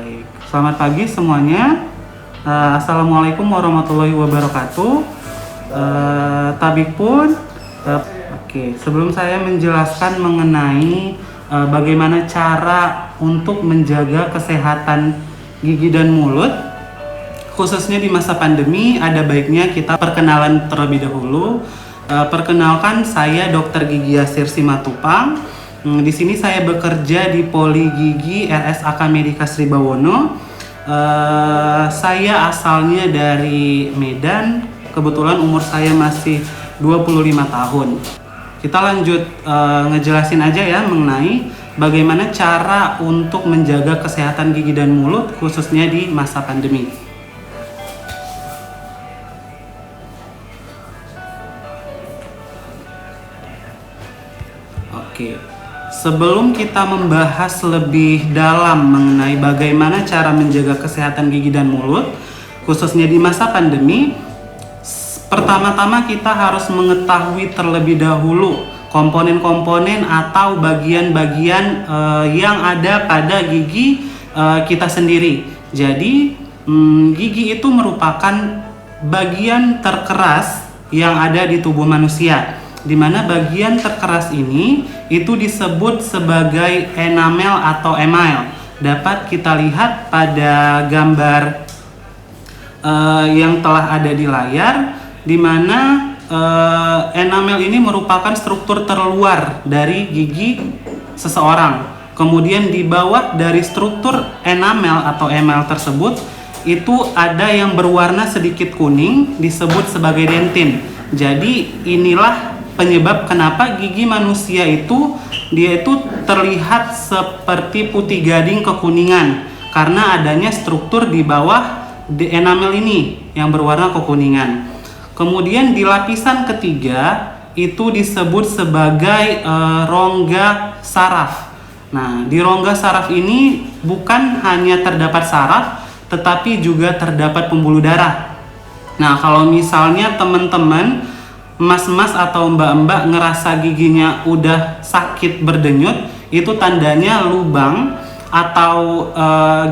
Baik, selamat pagi semuanya. Assalamualaikum warahmatullahi wabarakatuh. Tabik pun, oke. Sebelum saya menjelaskan mengenai bagaimana cara untuk menjaga kesehatan gigi dan mulut, khususnya di masa pandemi, ada baiknya kita perkenalan terlebih dahulu. Perkenalkan, saya Dr. Gigi Yasir Simatupang. Di sini saya bekerja di Poli Gigi RSAK Medika Sribawono. Saya asalnya dari Medan. Kebetulan umur saya masih 25 tahun. Kita lanjut ngejelasin aja ya mengenai bagaimana cara untuk menjaga kesehatan gigi dan mulut khususnya di masa pandemi. Oke. Sebelum kita membahas lebih dalam mengenai bagaimana cara menjaga kesehatan gigi dan mulut, khususnya di masa pandemi, pertama-tama kita harus mengetahui terlebih dahulu komponen-komponen atau bagian-bagian yang ada pada gigi kita sendiri. Jadi, gigi itu merupakan bagian terkeras yang ada di tubuh manusia, di mana bagian terkeras ini itu disebut sebagai enamel atau email. Dapat kita lihat pada gambar yang telah ada di layar, di mana enamel ini merupakan struktur terluar dari gigi seseorang. Kemudian di bawah dari struktur enamel atau email tersebut itu ada yang berwarna sedikit kuning, disebut sebagai dentin. Jadi inilah penyebab kenapa gigi manusia itu terlihat seperti putih gading kekuningan, karena adanya struktur di bawah enamel ini yang berwarna kekuningan. Kemudian di lapisan ketiga itu disebut sebagai rongga saraf. Nah, di rongga saraf ini bukan hanya terdapat saraf, tetapi juga terdapat pembuluh darah. Nah, kalau misalnya teman-teman mas-mas atau mbak-mbak ngerasa giginya udah sakit berdenyut, itu tandanya lubang atau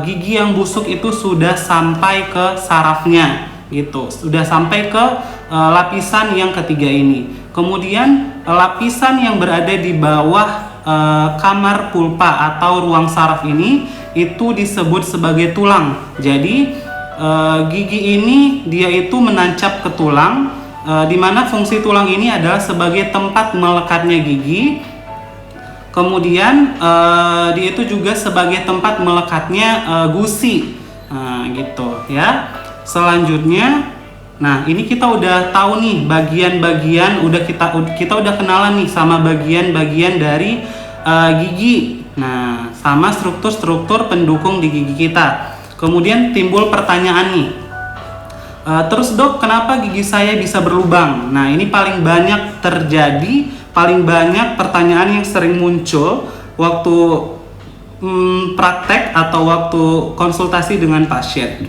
gigi yang busuk itu sudah sampai ke sarafnya gitu, sudah sampai ke lapisan yang ketiga ini. Kemudian lapisan yang berada di bawah kamar pulpa atau ruang saraf ini itu disebut sebagai tulang. Jadi gigi ini dia itu menancap ke tulang, di mana fungsi tulang ini adalah sebagai tempat melekatnya gigi. Kemudian dia itu juga sebagai tempat melekatnya gusi, gitu ya. Selanjutnya, nah ini kita udah tahu nih bagian-bagian, kita udah kenalan nih sama bagian-bagian dari gigi. Nah, sama struktur-struktur pendukung di gigi kita. Kemudian timbul pertanyaan nih. Terus dok, kenapa gigi saya bisa berlubang? Nah, ini paling banyak terjadi, paling banyak pertanyaan yang sering muncul waktu praktek atau waktu konsultasi dengan pasien,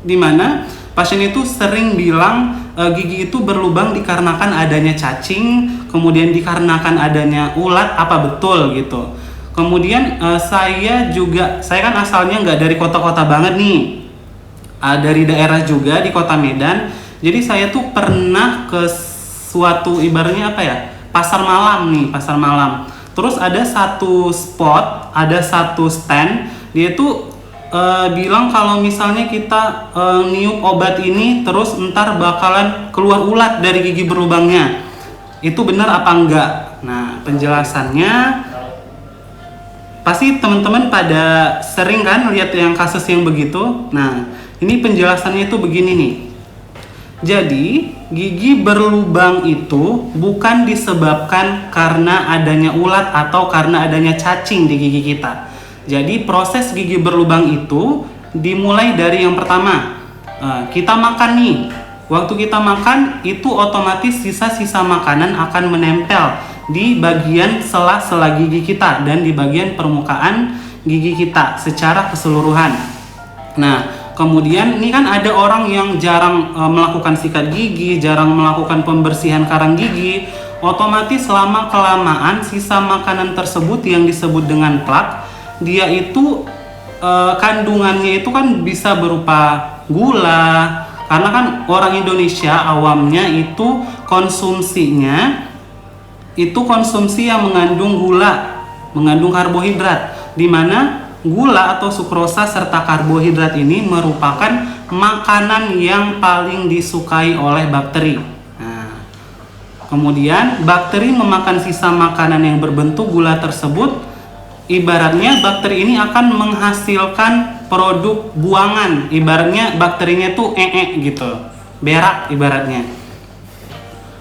di mana pasien itu sering bilang gigi itu berlubang dikarenakan adanya cacing, kemudian dikarenakan adanya ulat, apa betul gitu. Kemudian saya kan asalnya nggak dari kota-kota banget nih, dari daerah juga di kota Medan. Jadi saya tuh pernah ke suatu ibaratnya apa ya, pasar malam. Terus ada satu spot, ada satu stand, dia tuh bilang kalau misalnya kita niup obat ini terus ntar bakalan keluar ulat dari gigi berlubangnya. Itu benar apa enggak? Nah, penjelasannya pasti teman-teman pada sering kan lihat yang kasus yang begitu. Nah, ini penjelasannya itu begini nih. Jadi, gigi berlubang itu bukan disebabkan karena adanya ulat atau karena adanya cacing di gigi kita. Jadi, proses gigi berlubang itu dimulai dari yang pertama. Kita makan nih. Waktu kita makan, itu otomatis sisa-sisa makanan akan menempel di bagian sela-sela gigi kita dan di bagian permukaan gigi kita secara keseluruhan. Nah, kemudian ini kan ada orang yang jarang melakukan sikat gigi, jarang melakukan pembersihan karang gigi. Otomatis lama-kelamaan sisa makanan tersebut yang disebut dengan plak, dia itu kandungannya itu kan bisa berupa gula, karena kan orang Indonesia awamnya itu konsumsinya itu konsumsi yang mengandung gula, mengandung karbohidrat, di mana gula atau sukrosa serta karbohidrat ini merupakan makanan yang paling disukai oleh bakteri. Nah, kemudian bakteri memakan sisa makanan yang berbentuk gula tersebut. Ibaratnya bakteri ini akan menghasilkan produk buangan. Ibaratnya bakterinya tuh gitu, berak ibaratnya.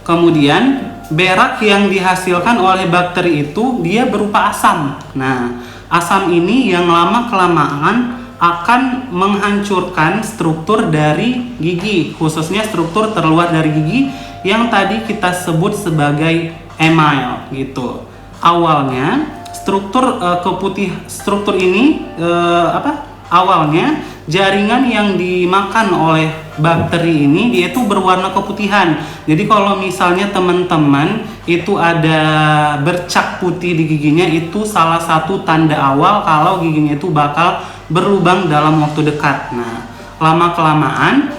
Kemudian berak yang dihasilkan oleh bakteri itu dia berupa asam. Nah, asam ini yang lama-kelamaan akan menghancurkan struktur dari gigi, khususnya struktur terluar dari gigi yang tadi kita sebut sebagai email gitu. Awalnya struktur ini awalnya jaringan yang dimakan oleh bakteri ini dia itu berwarna keputihan. Jadi kalau misalnya teman-teman itu ada bercak putih di giginya, itu salah satu tanda awal kalau giginya itu bakal berlubang dalam waktu dekat. Nah, lama-kelamaan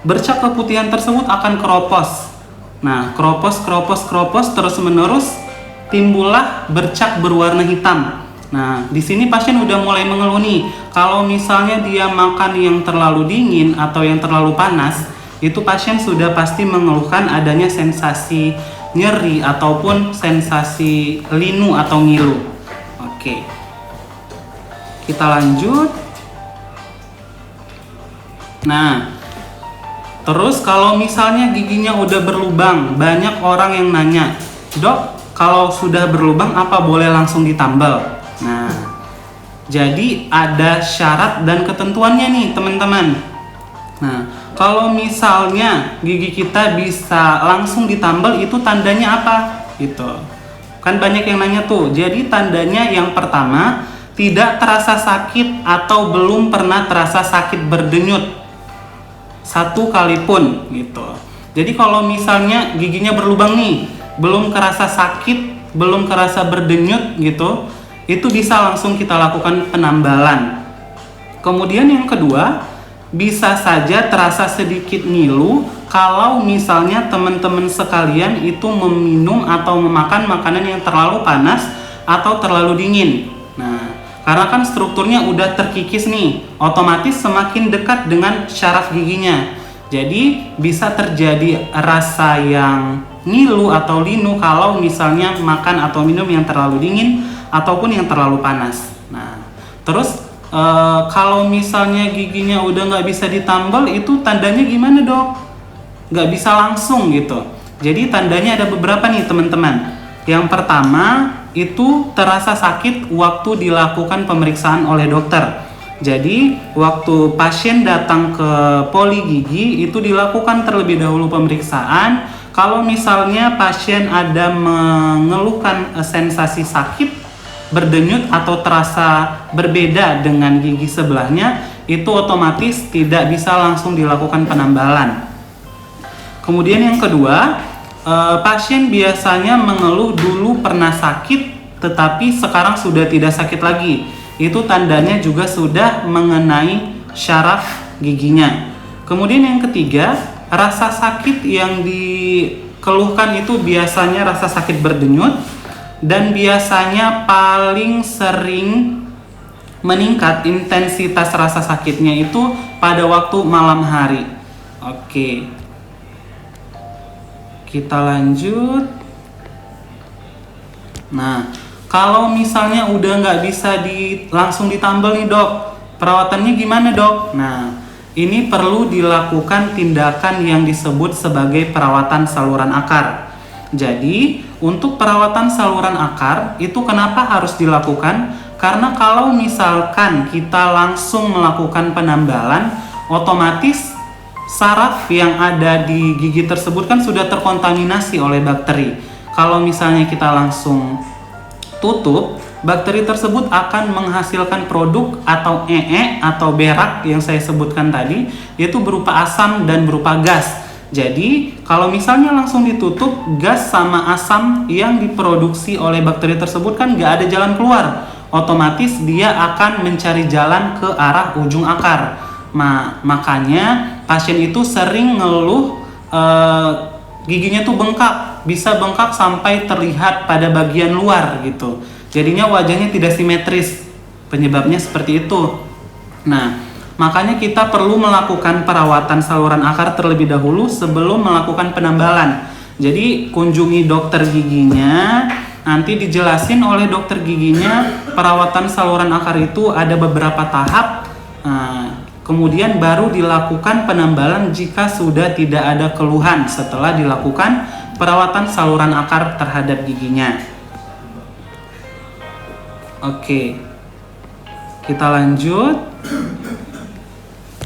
bercak keputihan tersebut akan keropos. Nah, keropos terus-menerus timbullah bercak berwarna hitam. Nah, di sini pasien udah mulai mengeluh nih. Kalau misalnya dia makan yang terlalu dingin atau yang terlalu panas, itu pasien sudah pasti mengeluhkan adanya sensasi nyeri ataupun sensasi linu atau ngilu. Oke. Kita lanjut. Nah, terus kalau misalnya giginya udah berlubang, banyak orang yang nanya, "Dok, kalau sudah berlubang apa boleh langsung ditambal?" Nah, jadi ada syarat dan ketentuannya nih teman-teman. Nah, kalau misalnya gigi kita bisa langsung ditambal, itu tandanya apa? Gitu. Kan banyak yang nanya tuh. Jadi tandanya yang pertama, tidak terasa sakit atau belum pernah terasa sakit berdenyut satu kali pun gitu. Jadi kalau misalnya giginya berlubang nih, belum kerasa sakit, belum kerasa berdenyut gitu, itu bisa langsung kita lakukan penambalan. Kemudian yang kedua, bisa saja terasa sedikit ngilu kalau misalnya teman-teman sekalian itu meminum atau memakan makanan yang terlalu panas atau terlalu dingin. Nah, karena kan strukturnya udah terkikis nih, otomatis semakin dekat dengan syaraf giginya. Jadi bisa terjadi rasa yang ngilu atau linu kalau misalnya makan atau minum yang terlalu dingin ataupun yang terlalu panas. Nah, terus kalau misalnya giginya udah nggak bisa ditambal, itu tandanya gimana dok? Nggak bisa langsung gitu. Jadi tandanya ada beberapa nih teman-teman. Yang pertama itu terasa sakit waktu dilakukan pemeriksaan oleh dokter. Jadi waktu pasien datang ke poli gigi itu dilakukan terlebih dahulu pemeriksaan. Kalau misalnya pasien ada mengeluhkan sensasi sakit, berdenyut atau terasa berbeda dengan gigi sebelahnya, itu otomatis tidak bisa langsung dilakukan penambalan. Kemudian yang kedua, pasien biasanya mengeluh dulu pernah sakit tetapi sekarang sudah tidak sakit lagi. Itu tandanya juga sudah mengenai syaraf giginya. Kemudian yang ketiga, rasa sakit yang dikeluhkan itu biasanya rasa sakit berdenyut dan biasanya paling sering meningkat intensitas rasa sakitnya itu pada waktu malam hari. Oke, kita lanjut. Nah, kalau misalnya udah nggak bisa langsung ditambal nih dok, perawatannya gimana dok? Nah, ini perlu dilakukan tindakan yang disebut sebagai perawatan saluran akar. Jadi, untuk perawatan saluran akar itu kenapa harus dilakukan? Karena kalau misalkan kita langsung melakukan penambalan, otomatis saraf yang ada di gigi tersebut kan sudah terkontaminasi oleh bakteri. Kalau misalnya kita langsung tutup, bakteri tersebut akan menghasilkan produk atau atau berak yang saya sebutkan tadi, yaitu berupa asam dan berupa gas. Jadi kalau misalnya langsung ditutup, gas sama asam yang diproduksi oleh bakteri tersebut kan nggak ada jalan keluar. otomatis dia akan mencari jalan ke arah ujung akar. Makanya pasien itu sering ngeluh giginya tuh bengkak, bisa bengkak sampai terlihat pada bagian luar gitu. Jadinya wajahnya tidak simetris. Penyebabnya seperti itu. Nah, makanya kita perlu melakukan perawatan saluran akar terlebih dahulu sebelum melakukan penambalan. Jadi kunjungi dokter giginya, nanti dijelasin oleh dokter giginya perawatan saluran akar itu ada beberapa tahap. Kemudian baru dilakukan penambalan jika sudah tidak ada keluhan setelah dilakukan perawatan saluran akar terhadap giginya. Oke, kita lanjut.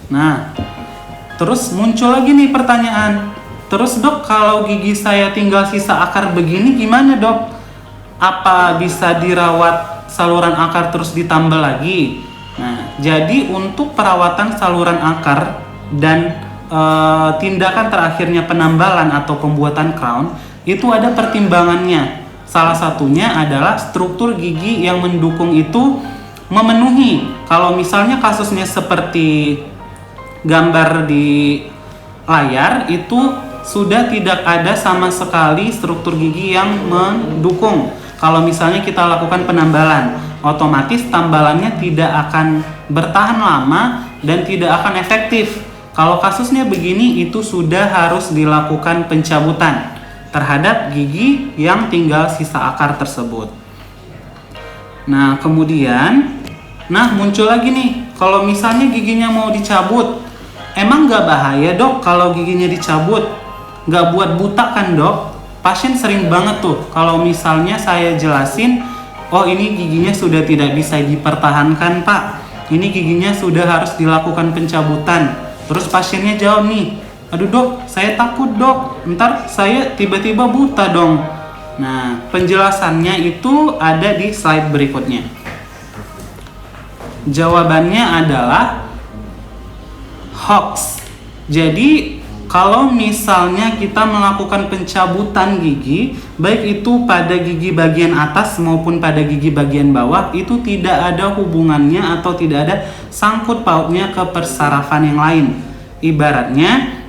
Nah, terus muncul lagi nih pertanyaan. Terus dok, kalau gigi saya tinggal sisa akar begini gimana dok? Apa bisa dirawat saluran akar terus ditambal lagi? Nah, jadi untuk perawatan saluran akar dan tindakan terakhirnya penambalan atau pembuatan crown itu ada pertimbangannya. Salah satunya adalah struktur gigi yang mendukung itu memenuhi. Kalau misalnya kasusnya seperti gambar di layar, itu sudah tidak ada sama sekali struktur gigi yang mendukung. Kalau misalnya kita lakukan penambalan, otomatis tambalannya tidak akan bertahan lama dan tidak akan efektif. Kalau kasusnya begini, itu sudah harus dilakukan pencabutan terhadap gigi yang tinggal sisa akar tersebut. Nah, kemudian muncul lagi nih, kalau misalnya giginya mau dicabut, emang nggak bahaya dok kalau giginya dicabut? Nggak buat buta kan dok? Pasien sering banget tuh kalau misalnya saya jelasin, oh ini giginya sudah tidak bisa dipertahankan pak, ini giginya sudah harus dilakukan pencabutan. Terus pasiennya jawab nih, aduh dok, saya takut dok, ntar saya tiba-tiba buta dong. Nah, penjelasannya itu ada di slide berikutnya. Jawabannya adalah hoax. Jadi kalau misalnya kita melakukan pencabutan gigi, baik itu pada gigi bagian atas maupun pada gigi bagian bawah, itu tidak ada hubungannya atau tidak ada sangkut pautnya ke persarafan yang lain. Ibaratnya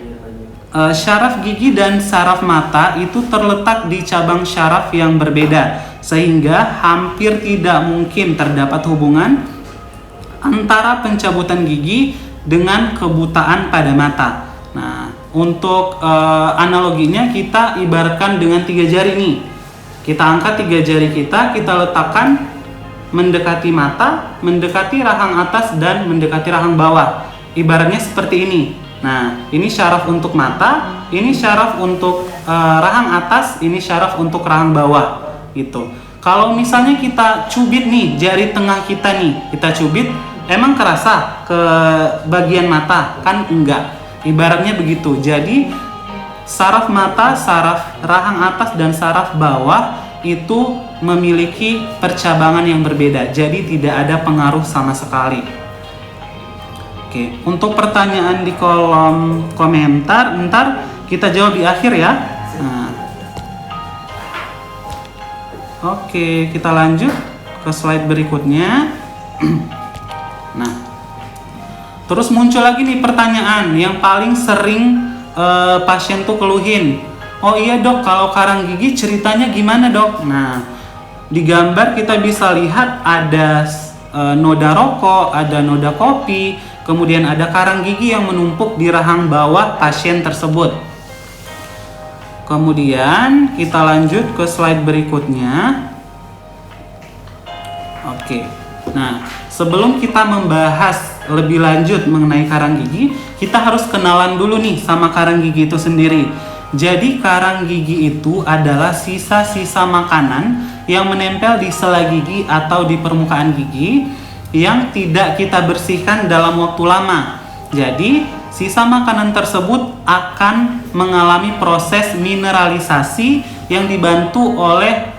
syaraf gigi dan saraf mata itu terletak di cabang syaraf yang berbeda, sehingga hampir tidak mungkin terdapat hubungan antara pencabutan gigi dengan kebutaan pada mata. Nah, untuk analoginya kita ibaratkan dengan 3 jari nih. Kita angkat 3 jari kita letakkan mendekati mata, mendekati rahang atas dan mendekati rahang bawah. Ibaratnya seperti ini. Nah, ini syaraf untuk mata, ini syaraf untuk rahang atas, ini syaraf untuk rahang bawah gitu. Kalau misalnya kita cubit nih jari tengah kita nih, kita cubit, emang kerasa ke bagian mata? Kan enggak. Ibaratnya begitu. Jadi saraf mata, saraf rahang atas dan saraf bawah itu memiliki percabangan yang berbeda. Jadi tidak ada pengaruh sama sekali. Oke, untuk pertanyaan di kolom komentar ntar kita jawab di akhir ya. Nah. Oke, kita lanjut ke slide berikutnya. Nah, terus muncul lagi nih pertanyaan yang paling sering pasien tuh keluhin. Oh iya dok, kalau karang gigi ceritanya gimana dok? Nah, di gambar kita bisa lihat ada noda rokok, ada noda kopi, kemudian ada karang gigi yang menumpuk di rahang bawah pasien tersebut. Kemudian kita lanjut ke slide berikutnya. Oke, nah sebelum kita membahas lebih lanjut mengenai karang gigi, kita harus kenalan dulu nih sama karang gigi itu sendiri. Jadi karang gigi itu adalah sisa-sisa makanan yang menempel di sela gigi atau di permukaan gigi yang tidak kita bersihkan dalam waktu lama. Jadi sisa makanan tersebut akan mengalami proses mineralisasi yang dibantu oleh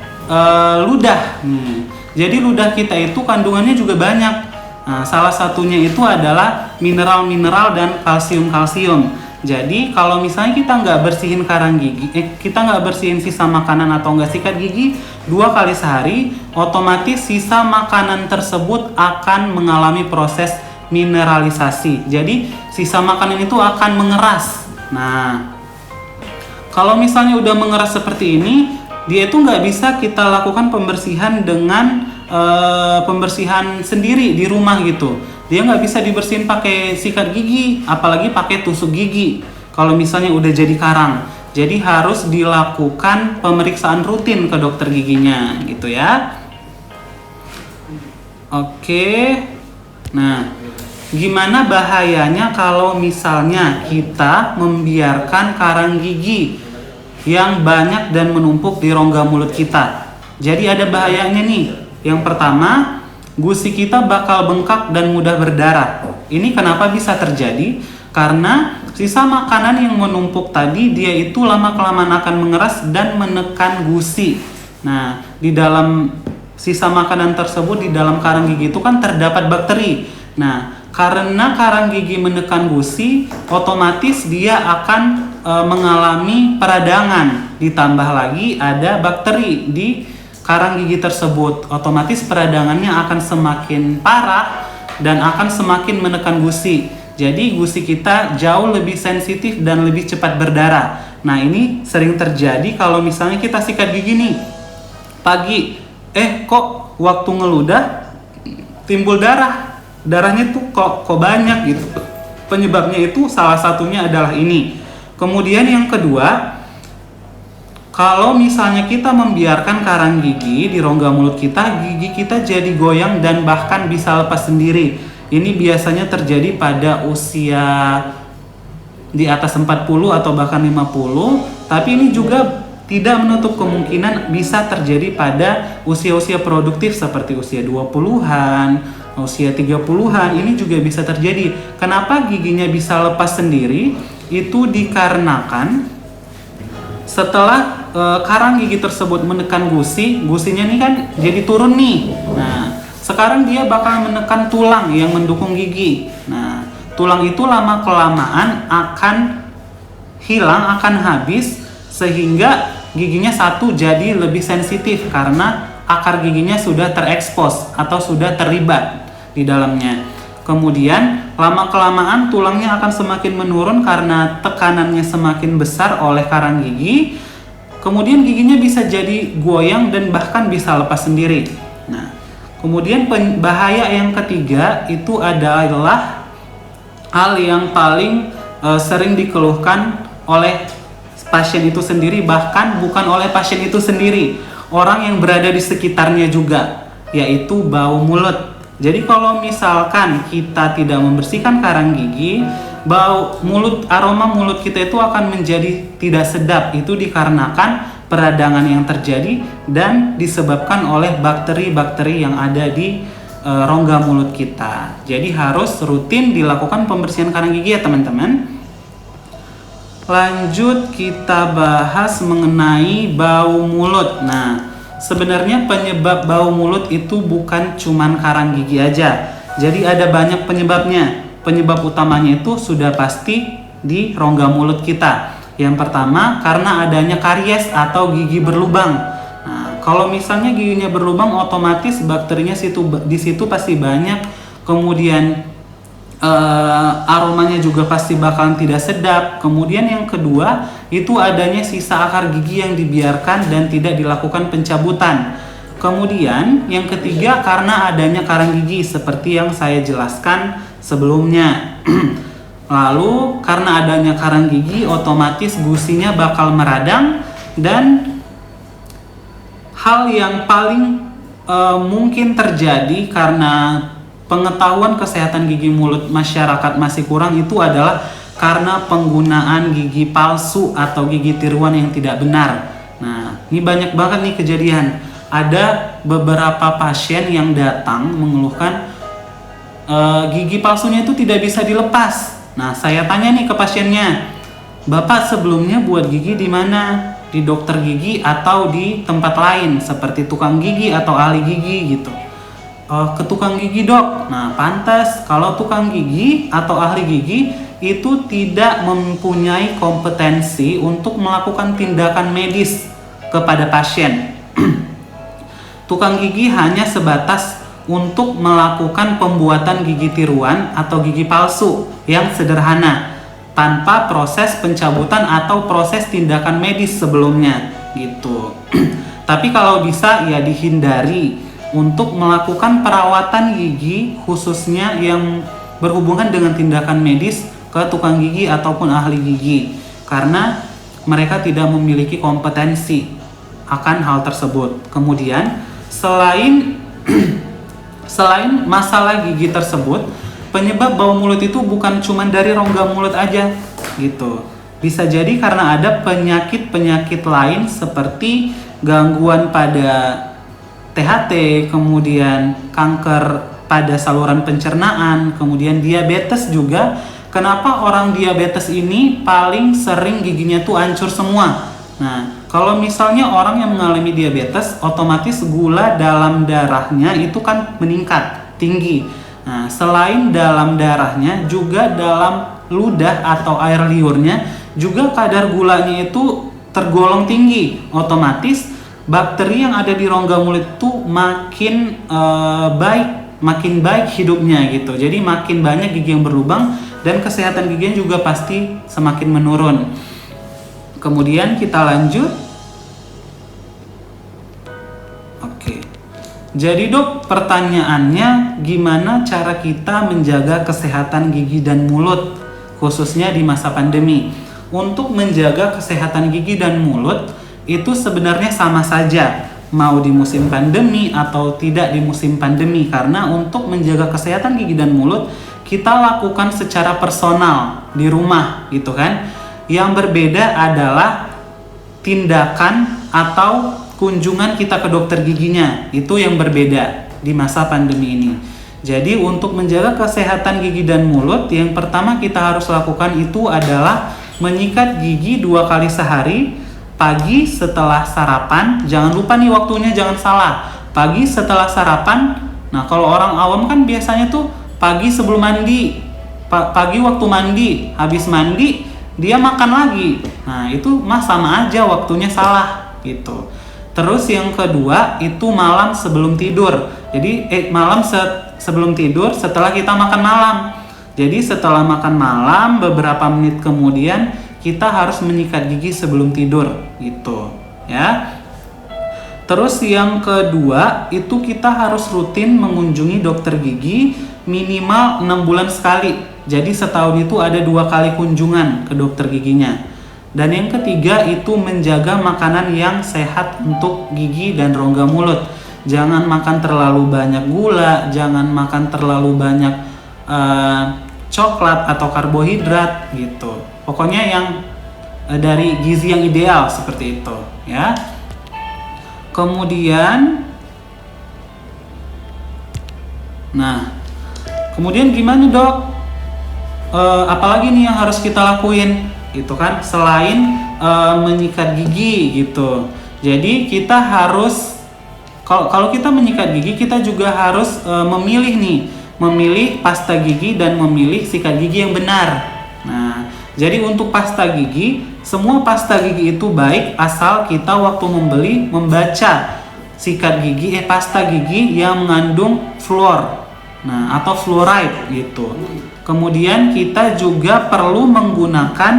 ludah. Jadi ludah kita itu kandungannya juga banyak. Nah, salah satunya itu adalah mineral-mineral dan kalsium-kalsium. Jadi kalau misalnya kita nggak bersihin karang gigi, kita nggak bersihin sisa makanan atau nggak sikat gigi 2 kali sehari, otomatis sisa makanan tersebut akan mengalami proses mineralisasi. Jadi sisa makanan itu akan mengeras. Nah, kalau misalnya udah mengeras seperti ini, dia itu nggak bisa kita lakukan pembersihan dengan pembersihan sendiri di rumah gitu. Dia nggak bisa dibersihin pakai sikat gigi, apalagi pakai tusuk gigi. Kalau misalnya udah jadi karang, jadi harus dilakukan pemeriksaan rutin ke dokter giginya, gitu ya. Oke, nah, gimana bahayanya kalau misalnya kita membiarkan karang gigi yang banyak dan menumpuk di rongga mulut kita? Jadi ada bahayanya nih. Yang pertama, gusi kita bakal bengkak dan mudah berdarah. Ini kenapa bisa terjadi? Karena sisa makanan yang menumpuk tadi, dia itu lama-kelamaan akan mengeras dan menekan gusi. Nah, di dalam sisa makanan tersebut, di dalam karang gigi itu kan terdapat bakteri. Nah, karena karang gigi menekan gusi, otomatis dia akan mengalami peradangan. Ditambah lagi ada bakteri di karang gigi tersebut, otomatis peradangannya akan semakin parah dan akan semakin menekan gusi. Jadi gusi kita jauh lebih sensitif dan lebih cepat berdarah. Nah, ini sering terjadi kalau misalnya kita sikat gigi nih pagi, kok waktu ngeludah timbul darah, darahnya tuh kok banyak gitu. Penyebabnya itu salah satunya adalah ini. Kemudian yang kedua, kalau misalnya kita membiarkan karang gigi di rongga mulut kita, gigi kita jadi goyang dan bahkan bisa lepas sendiri. Ini biasanya terjadi pada usia di atas 40 atau bahkan 50, tapi ini juga tidak menutup kemungkinan bisa terjadi pada usia-usia produktif seperti usia 20-an, usia 30-an, ini juga bisa terjadi. Kenapa giginya bisa lepas sendiri? Itu dikarenakan setelah karang gigi tersebut menekan gusinya nih kan jadi turun nih. Nah, sekarang dia bakal menekan tulang yang mendukung gigi. Nah, tulang itu lama-kelamaan akan hilang, akan habis, sehingga giginya satu jadi lebih sensitif karena akar giginya sudah terekspos atau sudah terlibat di dalamnya. Kemudian lama-kelamaan tulangnya akan semakin menurun karena tekanannya semakin besar oleh karang gigi. Kemudian giginya bisa jadi goyang dan bahkan bisa lepas sendiri. Nah, kemudian bahaya yang ketiga itu adalah hal yang paling sering dikeluhkan oleh pasien itu sendiri, bahkan bukan oleh pasien itu sendiri, orang yang berada di sekitarnya juga, yaitu bau mulut. Jadi kalau misalkan kita tidak membersihkan karang gigi, aroma mulut kita itu akan menjadi tidak sedap. Itu dikarenakan peradangan yang terjadi dan disebabkan oleh bakteri-bakteri yang ada di rongga mulut kita. Jadi harus rutin dilakukan pembersihan karang gigi ya teman-teman. Lanjut kita bahas mengenai bau mulut. Nah, sebenarnya penyebab bau mulut itu bukan cuman karang gigi aja. Jadi ada banyak penyebabnya. Penyebab utamanya itu sudah pasti di rongga mulut kita. Yang pertama karena adanya karies atau gigi berlubang. Nah, kalau misalnya giginya berlubang, otomatis bakterinya di situ pasti banyak. Kemudian aromanya juga pasti bakalan tidak sedap. Kemudian yang kedua itu adanya sisa akar gigi yang dibiarkan dan tidak dilakukan pencabutan. Kemudian yang ketiga karena adanya karang gigi seperti yang saya jelaskan sebelumnya. Lalu karena adanya karang gigi, otomatis gusinya bakal meradang. Dan hal yang paling mungkin terjadi karena pengetahuan kesehatan gigi mulut masyarakat masih kurang itu adalah karena penggunaan gigi palsu atau gigi tiruan yang tidak benar. Nah, ini banyak banget nih kejadian. Ada beberapa pasien yang datang mengeluhkan gigi palsunya itu tidak bisa dilepas. Nah, saya tanya nih ke pasiennya, "Bapak sebelumnya buat gigi di mana? Di dokter gigi atau di tempat lain seperti tukang gigi atau ahli gigi gitu?" "Ke tukang gigi, Dok." Nah, pantas kalau tukang gigi atau ahli gigi itu tidak mempunyai kompetensi untuk melakukan tindakan medis kepada pasien. Tukang gigi hanya sebatas untuk melakukan pembuatan gigi tiruan atau gigi palsu yang sederhana tanpa proses pencabutan atau proses tindakan medis sebelumnya gitu. Tapi kalau bisa ya dihindari untuk melakukan perawatan gigi khususnya yang berhubungan dengan tindakan medis ke tukang gigi ataupun ahli gigi, karena mereka tidak memiliki kompetensi akan hal tersebut. Kemudian selain masalah gigi tersebut, penyebab bau mulut itu bukan cuma dari rongga mulut aja gitu. Bisa jadi karena ada penyakit-penyakit lain seperti gangguan pada THT, kemudian kanker pada saluran pencernaan, kemudian diabetes juga. Kenapa orang diabetes ini paling sering giginya tuh hancur semua? Nah, kalau misalnya orang yang mengalami diabetes, otomatis gula dalam darahnya itu kan meningkat, tinggi. Nah, selain dalam darahnya, juga dalam ludah atau air liurnya, juga kadar gulanya itu tergolong tinggi. Otomatis bakteri yang ada di rongga mulut itu makin baik hidupnya gitu. Jadi makin banyak gigi yang berlubang dan kesehatan giginya juga pasti semakin menurun. Kemudian kita lanjut. Oke. Jadi dok, pertanyaannya gimana cara kita menjaga kesehatan gigi dan mulut khususnya di masa pandemi? Untuk menjaga kesehatan gigi dan mulut itu sebenarnya sama saja mau di musim pandemi atau tidak di musim pandemi, karena untuk menjaga kesehatan gigi dan mulut kita lakukan secara personal di rumah gitu kan. Yang berbeda adalah tindakan atau kunjungan kita ke dokter giginya, itu yang berbeda di masa pandemi ini. Jadi untuk menjaga kesehatan gigi dan mulut, yang pertama kita harus lakukan itu adalah menyikat gigi 2 kali sehari. Pagi setelah sarapan, jangan lupa nih waktunya, jangan salah. Pagi setelah sarapan. Nah, kalau orang awam kan biasanya tuh pagi sebelum mandi, pagi waktu mandi, habis mandi dia makan lagi. Nah, itu mah sama aja, waktunya salah gitu. Terus yang kedua itu malam sebelum tidur. Jadi malam sebelum tidur setelah kita makan malam. Jadi setelah makan malam beberapa menit kemudian kita harus menyikat gigi sebelum tidur gitu ya. Terus yang kedua itu kita harus rutin mengunjungi dokter gigi minimal 6 bulan sekali. Jadi setahun itu ada 2 kali kunjungan ke dokter giginya. Dan yang ketiga itu menjaga makanan yang sehat untuk gigi dan rongga mulut. Jangan makan terlalu banyak gula, jangan makan terlalu banyak coklat atau karbohidrat gitu. Pokoknya yang dari gizi yang ideal seperti itu ya. Kemudian gimana dok? Apalagi nih yang harus kita lakuin gitu kan selain menyikat gigi gitu. Jadi kita harus kalau kita menyikat gigi kita juga harus memilih pasta gigi dan memilih sikat gigi yang benar. Nah, jadi untuk pasta gigi, semua pasta gigi itu baik asal kita waktu membeli membaca sikat gigi pasta gigi yang mengandung fluor. Nah, atau fluoride gitu. Kemudian kita juga perlu menggunakan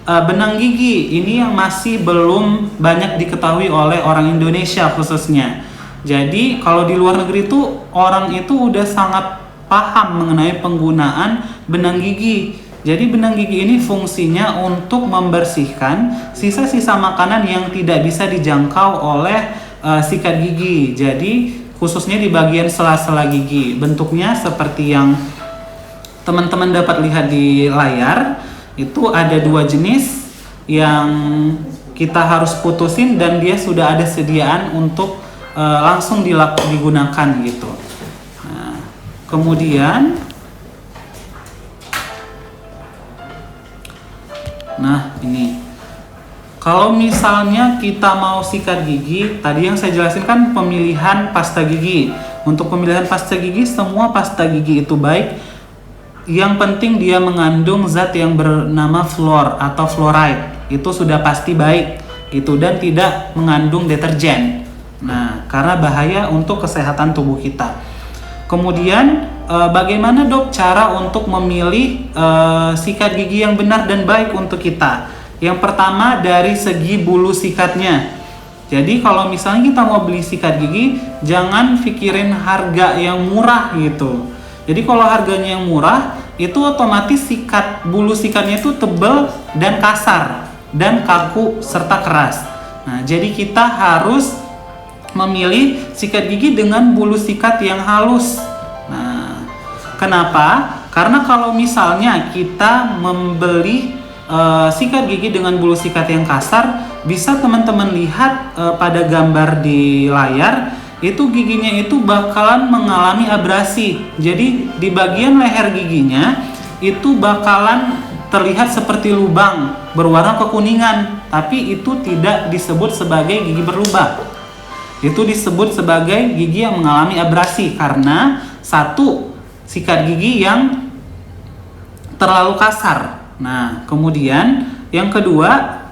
benang gigi. Ini yang masih belum banyak diketahui oleh orang Indonesia khususnya. Jadi kalau di luar negeri itu orang itu udah sangat paham mengenai penggunaan benang gigi. Jadi benang gigi ini fungsinya untuk membersihkan sisa-sisa makanan yang tidak bisa dijangkau oleh sikat gigi. Jadi khususnya di bagian sela-sela gigi. Bentuknya seperti yang teman-teman dapat lihat di layar. Itu ada 2 jenis yang kita harus putusin dan dia sudah ada sediaan untuk langsung digunakan gitu. Nah, kemudian ini kalau misalnya kita mau sikat gigi, tadi yang saya jelasin kan pemilihan pasta gigi. Untuk pemilihan pasta gigi, semua pasta gigi itu baik yang penting dia mengandung zat yang bernama fluor atau fluoride, itu sudah pasti baik gitu, dan tidak mengandung deterjen. Nah, karena bahaya untuk kesehatan tubuh kita. Kemudian bagaimana dok cara untuk memilih sikat gigi yang benar dan baik untuk kita? Yang pertama dari segi bulu sikatnya. Jadi kalau misalnya kita mau beli sikat gigi, jangan pikirin harga yang murah gitu. Jadi kalau harganya yang murah, itu otomatis bulu sikatnya itu tebal dan kasar dan kaku serta keras. Nah, jadi kita harus memilih sikat gigi dengan bulu sikat yang halus. Nah, kenapa? Karena kalau misalnya kita membeli sikat gigi dengan bulu sikat yang kasar, bisa teman-teman lihat pada gambar di layar, itu giginya itu bakalan mengalami abrasi. Jadi di bagian leher giginya itu bakalan terlihat seperti lubang berwarna kekuningan, tapi itu tidak disebut sebagai gigi berlubang. Itu disebut sebagai gigi yang mengalami abrasi karena satu, sikat gigi yang terlalu kasar. Nah, kemudian yang kedua,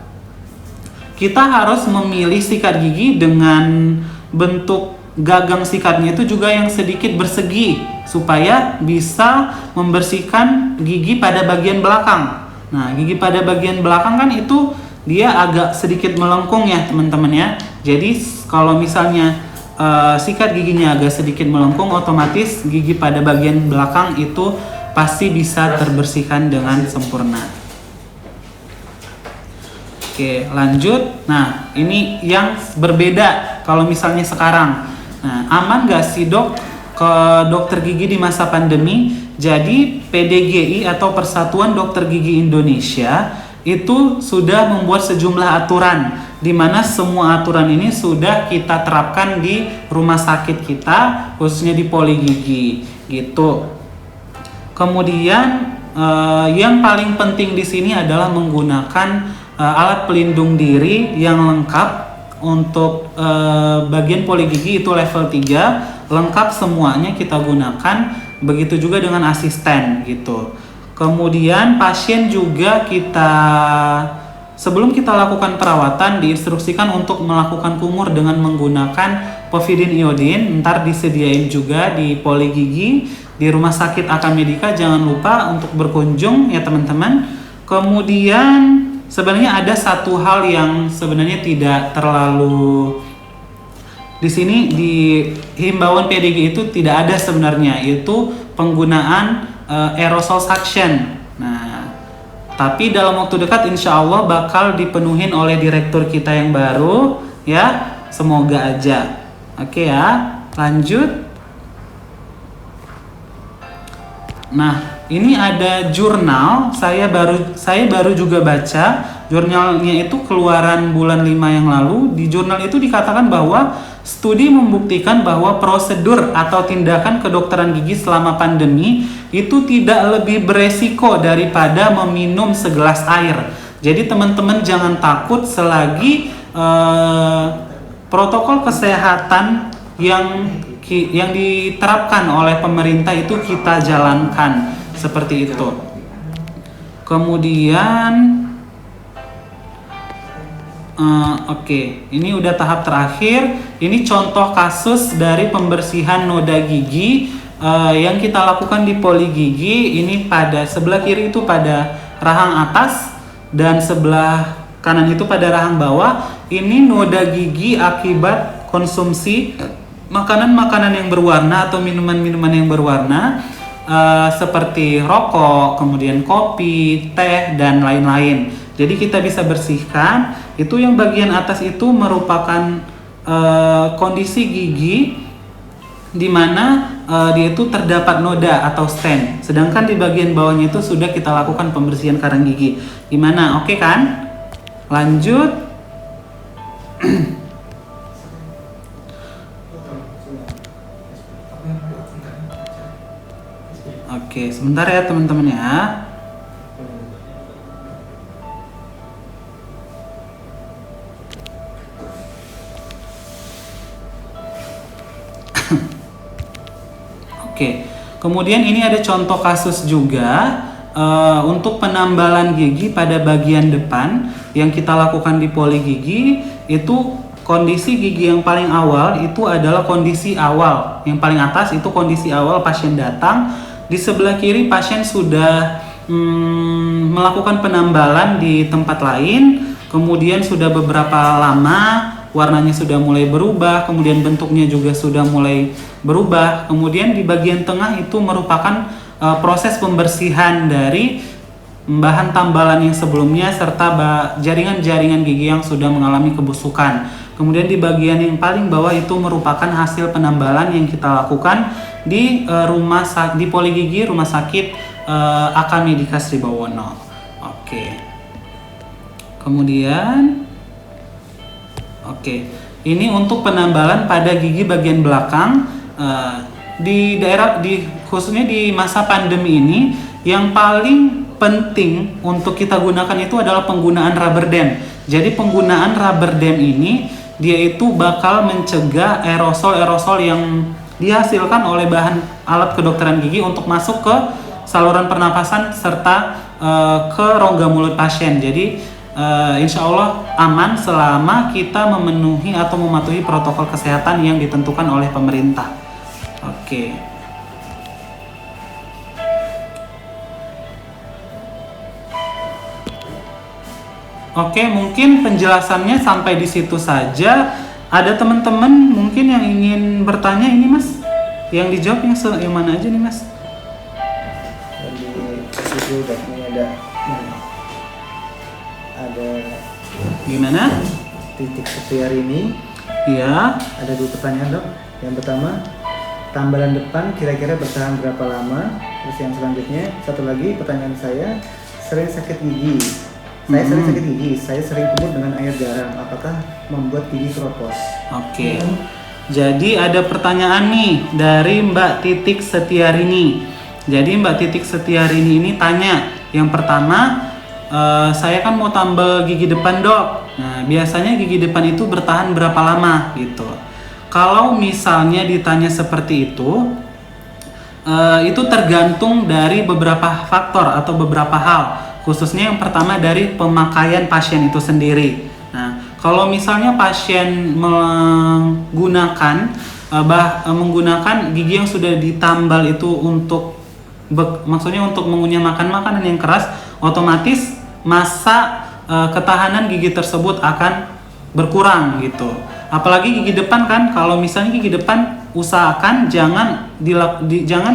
kita harus memilih sikat gigi dengan bentuk gagang sikatnya itu juga yang sedikit bersegi supaya bisa membersihkan gigi pada bagian belakang. Nah, gigi pada bagian belakang kan itu dia agak sedikit melengkung ya teman-teman ya. Jadi kalau misalnya sikat giginya agak sedikit melengkung, otomatis gigi pada bagian belakang itu pasti bisa terbersihkan dengan sempurna. Oke, lanjut. Nah, ini yang berbeda kalau misalnya sekarang. Nah, aman gak sih dok ke dokter gigi di masa pandemi? Jadi PDGI atau Persatuan Dokter Gigi Indonesia itu sudah membuat sejumlah aturan, di mana semua aturan ini sudah kita terapkan di rumah sakit kita, khususnya di poli gigi gitu. Kemudian yang paling penting di sini adalah menggunakan alat pelindung diri yang lengkap untuk bagian poli gigi itu level 3, lengkap semuanya kita gunakan, begitu juga dengan asisten gitu. Kemudian pasien juga sebelum kita lakukan perawatan diinstruksikan untuk melakukan kumur dengan menggunakan povidin iodin, ntar disediain juga di poli gigi. Di Rumah Sakit Akamedika jangan lupa untuk berkunjung ya teman-teman. Kemudian sebenarnya ada satu hal yang sebenarnya tidak terlalu di sini di himbauan PDG itu tidak ada sebenarnya, yaitu penggunaan aerosol suction. Nah, tapi dalam waktu dekat insya Allah bakal dipenuhin oleh direktur kita yang baru ya, semoga aja. Oke ya, lanjut. Nah, ini ada jurnal, saya baru juga baca jurnalnya itu keluaran bulan 5 yang lalu. Di jurnal itu dikatakan bahwa studi membuktikan bahwa prosedur atau tindakan kedokteran gigi selama pandemi itu tidak lebih beresiko daripada meminum segelas air. Jadi teman-teman jangan takut selagi protokol kesehatan yang diterapkan oleh pemerintah itu kita jalankan seperti itu. Kemudian oke, ini udah tahap terakhir. Ini contoh kasus dari pembersihan noda gigi yang kita lakukan di poli gigi. Ini pada sebelah kiri itu pada rahang atas dan sebelah kanan itu pada rahang bawah. Ini noda gigi akibat konsumsi makanan-makanan yang berwarna atau minuman-minuman yang berwarna seperti rokok, kemudian kopi, teh, dan lain-lain. Jadi kita bisa bersihkan. Itu yang bagian atas itu merupakan kondisi gigi di mana dia itu terdapat noda atau stent. Sedangkan di bagian bawahnya itu sudah kita lakukan pembersihan karang gigi. Gimana? Oke kan? Lanjut. Oke, sebentar ya teman-teman ya. Oke, Kemudian ini ada contoh kasus juga untuk penambalan gigi pada bagian depan yang kita lakukan di poli gigi. Itu kondisi gigi yang paling awal itu adalah kondisi awal. Yang paling atas itu kondisi awal pasien datang. Di sebelah kiri pasien sudah melakukan penambalan di tempat lain. Kemudian sudah beberapa lama warnanya sudah mulai berubah, kemudian bentuknya juga sudah mulai berubah. Kemudian di bagian tengah itu merupakan proses pembersihan dari bahan tambalan yang sebelumnya serta jaringan-jaringan gigi yang sudah mengalami kebusukan. Kemudian di bagian yang paling bawah itu merupakan hasil penambalan yang kita lakukan di di poli gigi rumah sakit AK Medika Sribawono. Oke. Kemudian ini untuk penambalan pada gigi bagian belakang di khususnya di masa pandemi ini yang paling penting untuk kita gunakan itu adalah penggunaan rubber dam. Jadi penggunaan rubber dam ini dia itu bakal mencegah aerosol-aerosol yang dihasilkan oleh bahan alat kedokteran gigi untuk masuk ke saluran pernapasan serta ke rongga mulut pasien. Jadi insya Allah aman selama kita memenuhi atau mematuhi protokol kesehatan yang ditentukan oleh pemerintah. Oke, mungkin penjelasannya sampai di situ saja. Ada teman-teman mungkin yang ingin bertanya ini Mas? Yang dijawab yang mana aja nih Mas? Ada gimana? Titik Setiarini. Iya. Ada 2 pertanyaan Dok. Yang pertama, tambalan depan kira-kira bertahan berapa lama? Terus yang selanjutnya, satu lagi pertanyaan saya, sering sakit gigi. Saya sering sakit gigi, saya sering kumur dengan air garam. Apakah membuat gigi keropos? Oke. Jadi ada pertanyaan nih dari Mbak Titik Setiarini. Jadi Mbak Titik Setiarini ini tanya, yang pertama, saya kan mau tambal gigi depan Dok. Nah, biasanya gigi depan itu bertahan berapa lama gitu. Kalau misalnya ditanya seperti itu tergantung dari beberapa faktor atau beberapa hal. Khususnya yang pertama dari pemakaian pasien itu sendiri. Nah, kalau misalnya pasien menggunakan gigi yang sudah ditambal itu maksudnya untuk mengunyah makanan yang keras, otomatis masa ketahanan gigi tersebut akan berkurang gitu. Apalagi gigi depan kan, kalau misalnya gigi depan usahakan jangan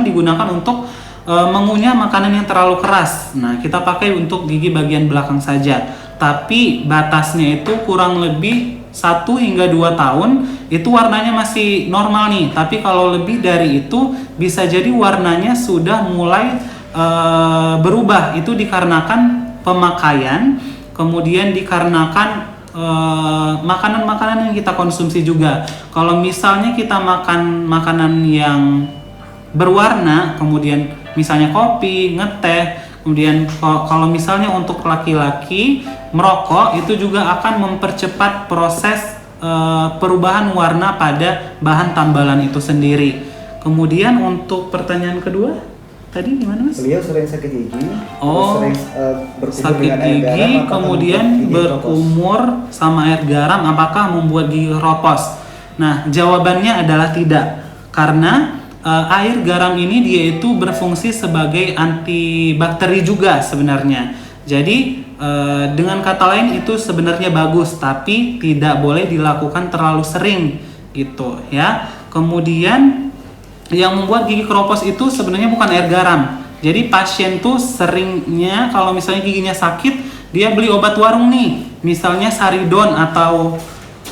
digunakan untuk mengunyah makanan yang terlalu keras. Nah, kita pakai untuk gigi bagian belakang saja. Tapi batasnya itu kurang lebih 1 hingga 2 tahun itu warnanya masih normal nih. Tapi kalau lebih dari itu bisa jadi warnanya sudah mulai berubah. Itu dikarenakan pemakaian, kemudian dikarenakan makanan-makanan yang kita konsumsi juga. Kalau misalnya kita makan makanan yang berwarna, kemudian misalnya kopi, ngeteh, kemudian kalau misalnya untuk laki-laki merokok, itu juga akan mempercepat proses perubahan warna pada bahan tambalan itu sendiri. Kemudian untuk pertanyaan kedua tadi gimana Mas? Beliau sering sakit gigi. Sering sakit gigi, kemudian berkumur sama air garam, apakah membuat gigi keropos? Nah, jawabannya adalah tidak, karena air garam ini dia itu berfungsi sebagai antibakteri juga sebenarnya. Jadi dengan kata lain itu sebenarnya bagus, tapi tidak boleh dilakukan terlalu sering gitu ya. Kemudian yang membuat gigi keropos itu sebenarnya bukan air garam. Jadi pasien tuh seringnya kalau misalnya giginya sakit, dia beli obat warung nih, misalnya Saridon atau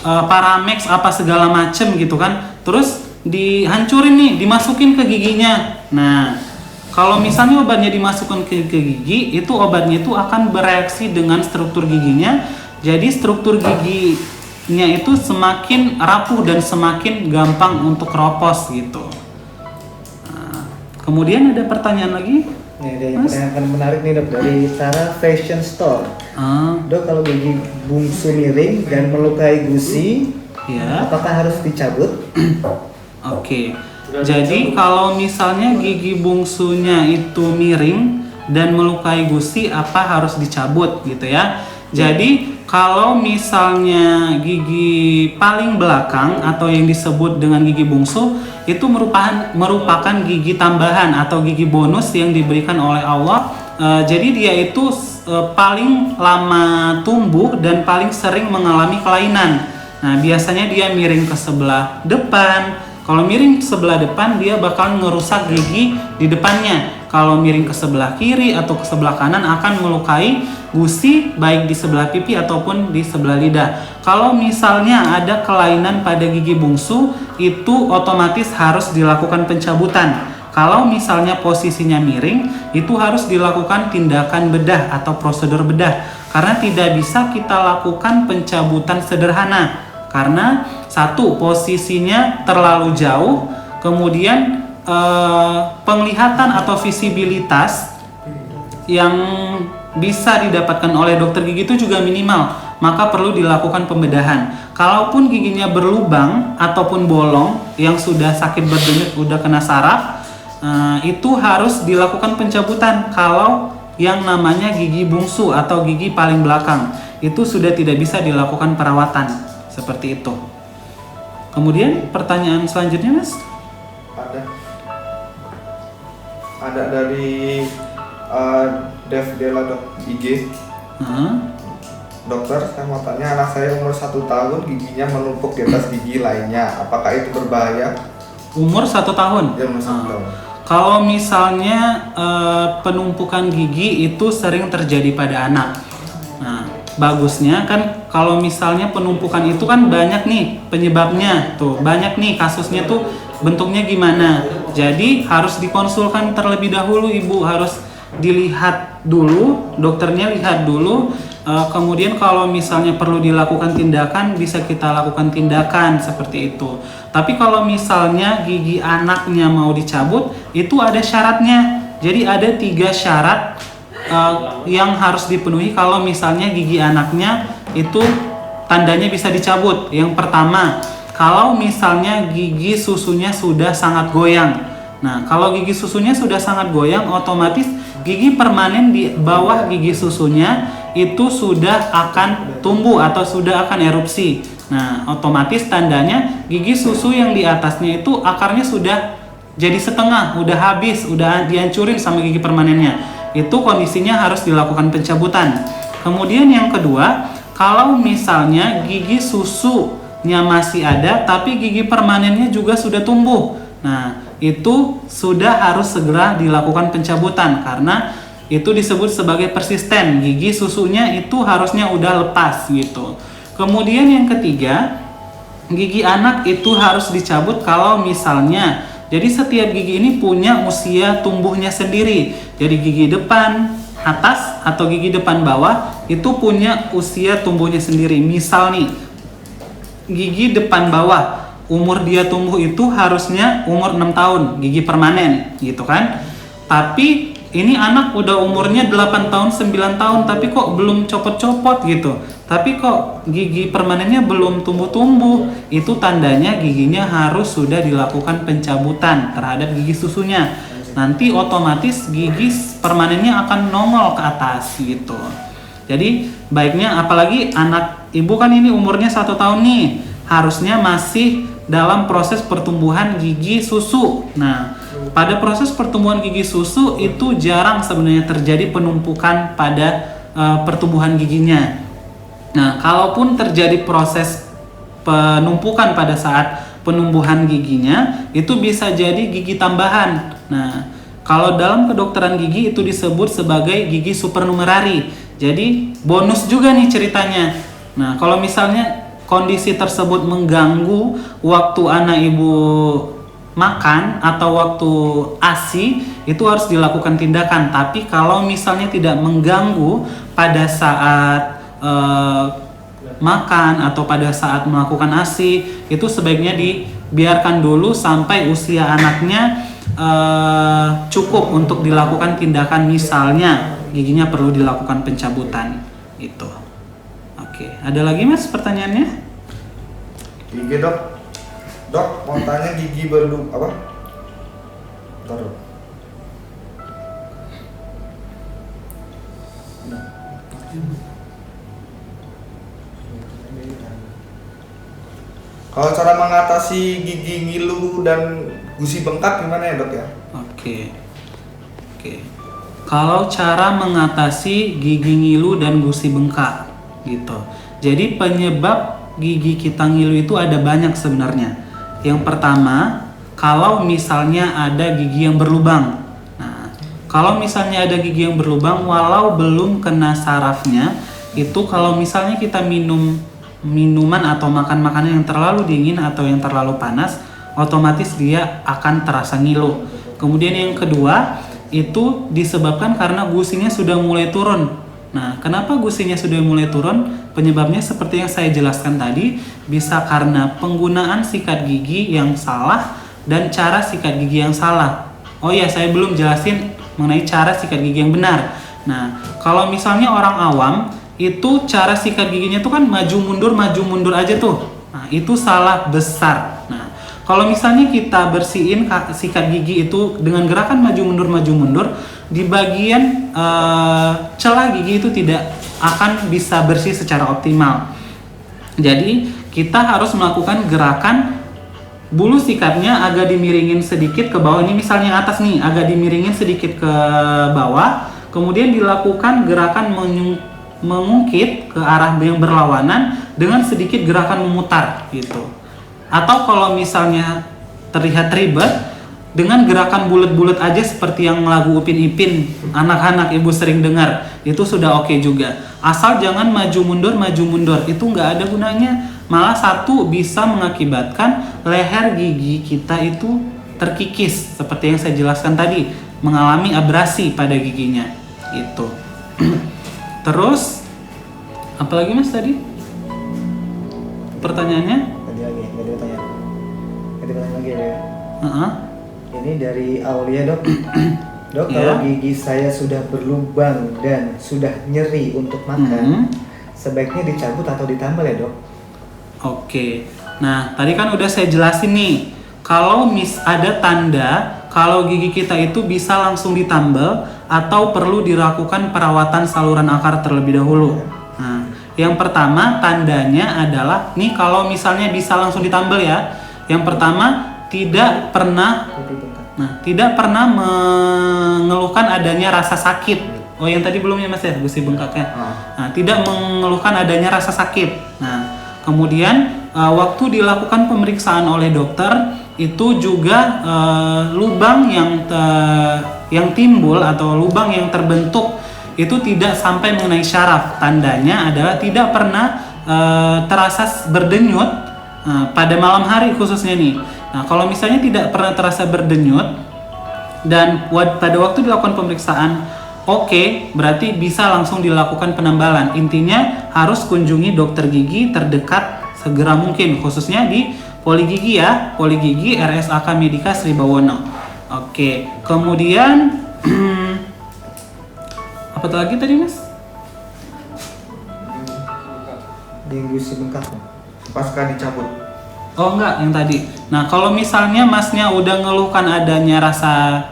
Paramex apa segala macem gitu kan. Terus dihancurin nih, dimasukin ke giginya. Nah, kalau misalnya obatnya dimasukkan ke gigi, itu obatnya itu akan bereaksi dengan struktur giginya. Jadi struktur giginya itu semakin rapuh dan semakin gampang untuk keropos gitu. Nah, kemudian ada pertanyaan lagi? Nih, ada yang pertanyaan menarik nih Dok, dari Tara Fashion Store. Dok, kalau gigi bungsu miring dan melukai gusi, apakah harus dicabut? Oke. Jadi kalau misalnya gigi bungsunya itu miring dan melukai gusi, apa harus dicabut gitu ya. Jadi kalau misalnya gigi paling belakang atau yang disebut dengan gigi bungsu itu merupakan gigi tambahan atau gigi bonus yang diberikan oleh Allah. Jadi dia itu paling lama tumbuh dan paling sering mengalami kelainan. Nah, biasanya dia miring ke sebelah depan. Kalau miring ke sebelah depan, dia bakal ngerusak gigi di depannya. Kalau miring ke sebelah kiri atau ke sebelah kanan akan melukai gusi baik di sebelah pipi ataupun di sebelah lidah. Kalau misalnya ada kelainan pada gigi bungsu, itu otomatis harus dilakukan pencabutan. Kalau misalnya posisinya miring, itu harus dilakukan tindakan bedah atau prosedur bedah. Karena tidak bisa kita lakukan pencabutan sederhana. Karena satu, posisinya terlalu jauh, kemudian penglihatan atau visibilitas yang bisa didapatkan oleh dokter gigi itu juga minimal, maka perlu dilakukan pembedahan. Kalaupun giginya berlubang ataupun bolong yang sudah sakit berdenyut, udah kena saraf, itu harus dilakukan pencabutan. Kalau yang namanya gigi bungsu atau gigi paling belakang, itu sudah tidak bisa dilakukan perawatan. Seperti itu. Kemudian pertanyaan selanjutnya, Mas? Ada dari devdela.ig. Dokter, saya mau tanya, anak saya umur 1 tahun giginya menumpuk di atas gigi lainnya. Apakah itu berbahaya? Umur 1 tahun? Ya, umur 1 tahun. Kalau misalnya penumpukan gigi itu sering terjadi pada anak. Nah, bagusnya kan kalau misalnya penumpukan itu kan banyak nih penyebabnya, tuh banyak nih kasusnya tuh bentuknya gimana. Jadi harus dikonsulkan terlebih dahulu, ibu harus dilihat dulu, dokternya lihat dulu. Kemudian kalau misalnya perlu dilakukan tindakan, bisa kita lakukan tindakan seperti itu. Tapi kalau misalnya gigi anaknya mau dicabut, itu ada syaratnya. Jadi ada 3 syarat yang harus dipenuhi kalau misalnya gigi anaknya itu tandanya bisa dicabut. Yang pertama, kalau misalnya gigi susunya sudah sangat goyang. Nah, kalau gigi susunya sudah sangat goyang, otomatis gigi permanen di bawah gigi susunya itu sudah akan tumbuh atau sudah akan erupsi. Nah, otomatis tandanya gigi susu yang di atasnya itu akarnya sudah jadi setengah, udah habis, udah dihancurin sama gigi permanennya. Itu kondisinya harus dilakukan pencabutan. Kemudian yang kedua, kalau misalnya gigi susunya masih ada tapi gigi permanennya juga sudah tumbuh, nah itu sudah harus segera dilakukan pencabutan karena itu disebut sebagai persisten. Gigi susunya itu harusnya udah lepas gitu. Kemudian yang ketiga, gigi anak itu harus dicabut kalau misalnya, jadi setiap gigi ini punya usia tumbuhnya sendiri. Jadi gigi depan atas atau gigi depan bawah itu punya usia tumbuhnya sendiri. Misal nih, gigi depan bawah umur dia tumbuh itu harusnya umur 6 tahun, gigi permanen gitu kan. Tapi ini anak udah umurnya 8 tahun, 9 tahun tapi kok belum copot-copot gitu. Tapi kok gigi permanennya belum tumbuh-tumbuh. Itu tandanya giginya harus sudah dilakukan pencabutan terhadap gigi susunya. Nanti otomatis gigi permanennya akan nongol ke atas gitu. Jadi baiknya, apalagi anak ibu kan ini umurnya 1 tahun nih, harusnya masih dalam proses pertumbuhan gigi susu. Nah, pada proses pertumbuhan gigi susu itu jarang sebenarnya terjadi penumpukan pada pertumbuhan giginya. Nah, kalaupun terjadi proses penumpukan pada saat penumbuhan giginya, itu bisa jadi gigi tambahan. Nah, kalau dalam kedokteran gigi itu disebut sebagai gigi supernumerari. Jadi bonus juga nih ceritanya. Nah, kalau misalnya kondisi tersebut mengganggu waktu anak ibu makan atau waktu ASI, itu harus dilakukan tindakan. Tapi kalau misalnya tidak mengganggu pada saat makan atau pada saat melakukan ASI, itu sebaiknya dibiarkan dulu sampai usia anaknya cukup untuk dilakukan tindakan, misalnya giginya perlu dilakukan pencabutan gitu. Oke, ada lagi Mas pertanyaannya? Gigi dok, mau tanya Taruh. Kalau cara mengatasi gigi ngilu dan gusi bengkak gimana ya dok ya? Oke. Kalau cara mengatasi gigi ngilu dan gusi bengkak gitu. Jadi penyebab gigi kita ngilu itu ada banyak sebenarnya. Yang pertama, kalau misalnya ada gigi yang berlubang. Nah, kalau misalnya ada gigi yang berlubang walau belum kena sarafnya, itu kalau misalnya kita minum minuman atau makan makanan yang terlalu dingin atau yang terlalu panas, otomatis dia akan terasa ngilu. Kemudian yang kedua, itu disebabkan karena gusinya sudah mulai turun. Nah, kenapa gusinya sudah mulai turun? Penyebabnya seperti yang saya jelaskan tadi, bisa karena penggunaan sikat gigi yang salah dan cara sikat gigi yang salah. Oh ya, saya belum jelasin mengenai cara sikat gigi yang benar. Nah, kalau misalnya orang awam, itu cara sikat giginya tuh kan maju mundur aja tuh. Nah, itu salah besar. Nah, kalau misalnya kita bersihin sikat gigi itu dengan gerakan maju mundur, di bagian celah gigi itu tidak akan bisa bersih secara optimal. Jadi kita harus melakukan gerakan bulu sikatnya agak dimiringin sedikit ke bawah. Ini misalnya atas nih, agak dimiringin sedikit ke bawah. Kemudian dilakukan gerakan mengungkit ke arah yang berlawanan dengan sedikit gerakan memutar gitu. Atau kalau misalnya terlihat ribet, dengan gerakan bulat-bulat aja seperti yang lagu Upin Ipin anak-anak ibu sering dengar, itu sudah oke juga. Asal jangan maju mundur, itu nggak ada gunanya. Malah satu bisa mengakibatkan leher gigi kita itu terkikis seperti yang saya jelaskan tadi, mengalami abrasi pada giginya itu. Terus apalagi mas tadi pertanyaannya? Tadi lagi pertanyaan lagi ya. Ini dari Aulia dok. Dok, kalau gigi saya sudah berlubang dan sudah nyeri untuk makan, sebaiknya dicabut atau ditambal ya dok? Oke. Nah tadi kan udah saya jelasin nih, kalau ada tanda kalau gigi kita itu bisa langsung ditambal atau perlu dilakukan perawatan saluran akar terlebih dahulu. Nah, yang pertama tandanya adalah nih kalau misalnya bisa langsung ditambal ya. Yang pertama tidak pernah mengeluhkan adanya rasa sakit. Oh yang tadi belum ya mas ya, gusi bengkaknya. Nah, tidak mengeluhkan adanya rasa sakit. Nah, kemudian waktu dilakukan pemeriksaan oleh dokter itu juga lubang yang timbul atau lubang yang terbentuk itu tidak sampai mengenai syaraf. Tandanya adalah tidak pernah terasa berdenyut pada malam hari khususnya nih. Nah, kalau misalnya tidak pernah terasa berdenyut dan pada waktu dilakukan pemeriksaan berarti bisa langsung dilakukan penambalan. Intinya harus kunjungi dokter gigi terdekat segera mungkin, khususnya di Poligigi ya, Poligigi RSAK Medika Sri Bawono. Kemudian apa lagi tadi mas? Di gusi bengkak. Pasca dicabut. Oh enggak, yang tadi. Nah kalau misalnya masnya udah ngeluhkan adanya rasa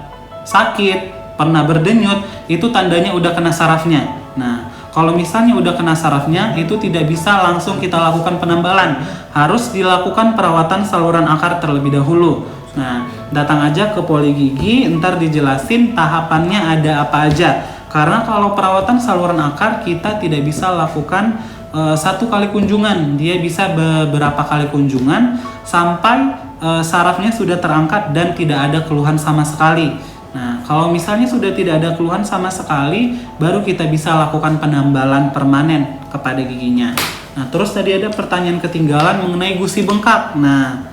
sakit, pernah berdenyut, itu tandanya udah kena sarafnya. Nah kalau misalnya udah kena sarafnya, itu tidak bisa langsung kita lakukan penambalan. Harus dilakukan perawatan saluran akar terlebih dahulu. Nah, datang aja ke Poligigi, ntar dijelasin tahapannya ada apa aja. Karena kalau perawatan saluran akar, kita tidak bisa lakukan satu kali kunjungan. Dia bisa beberapa kali kunjungan sampai sarafnya sudah terangkat dan tidak ada keluhan sama sekali. Nah, kalau misalnya sudah tidak ada keluhan sama sekali, baru kita bisa lakukan penambalan permanen kepada giginya. Nah, terus tadi ada pertanyaan ketinggalan mengenai gusi bengkak. Nah,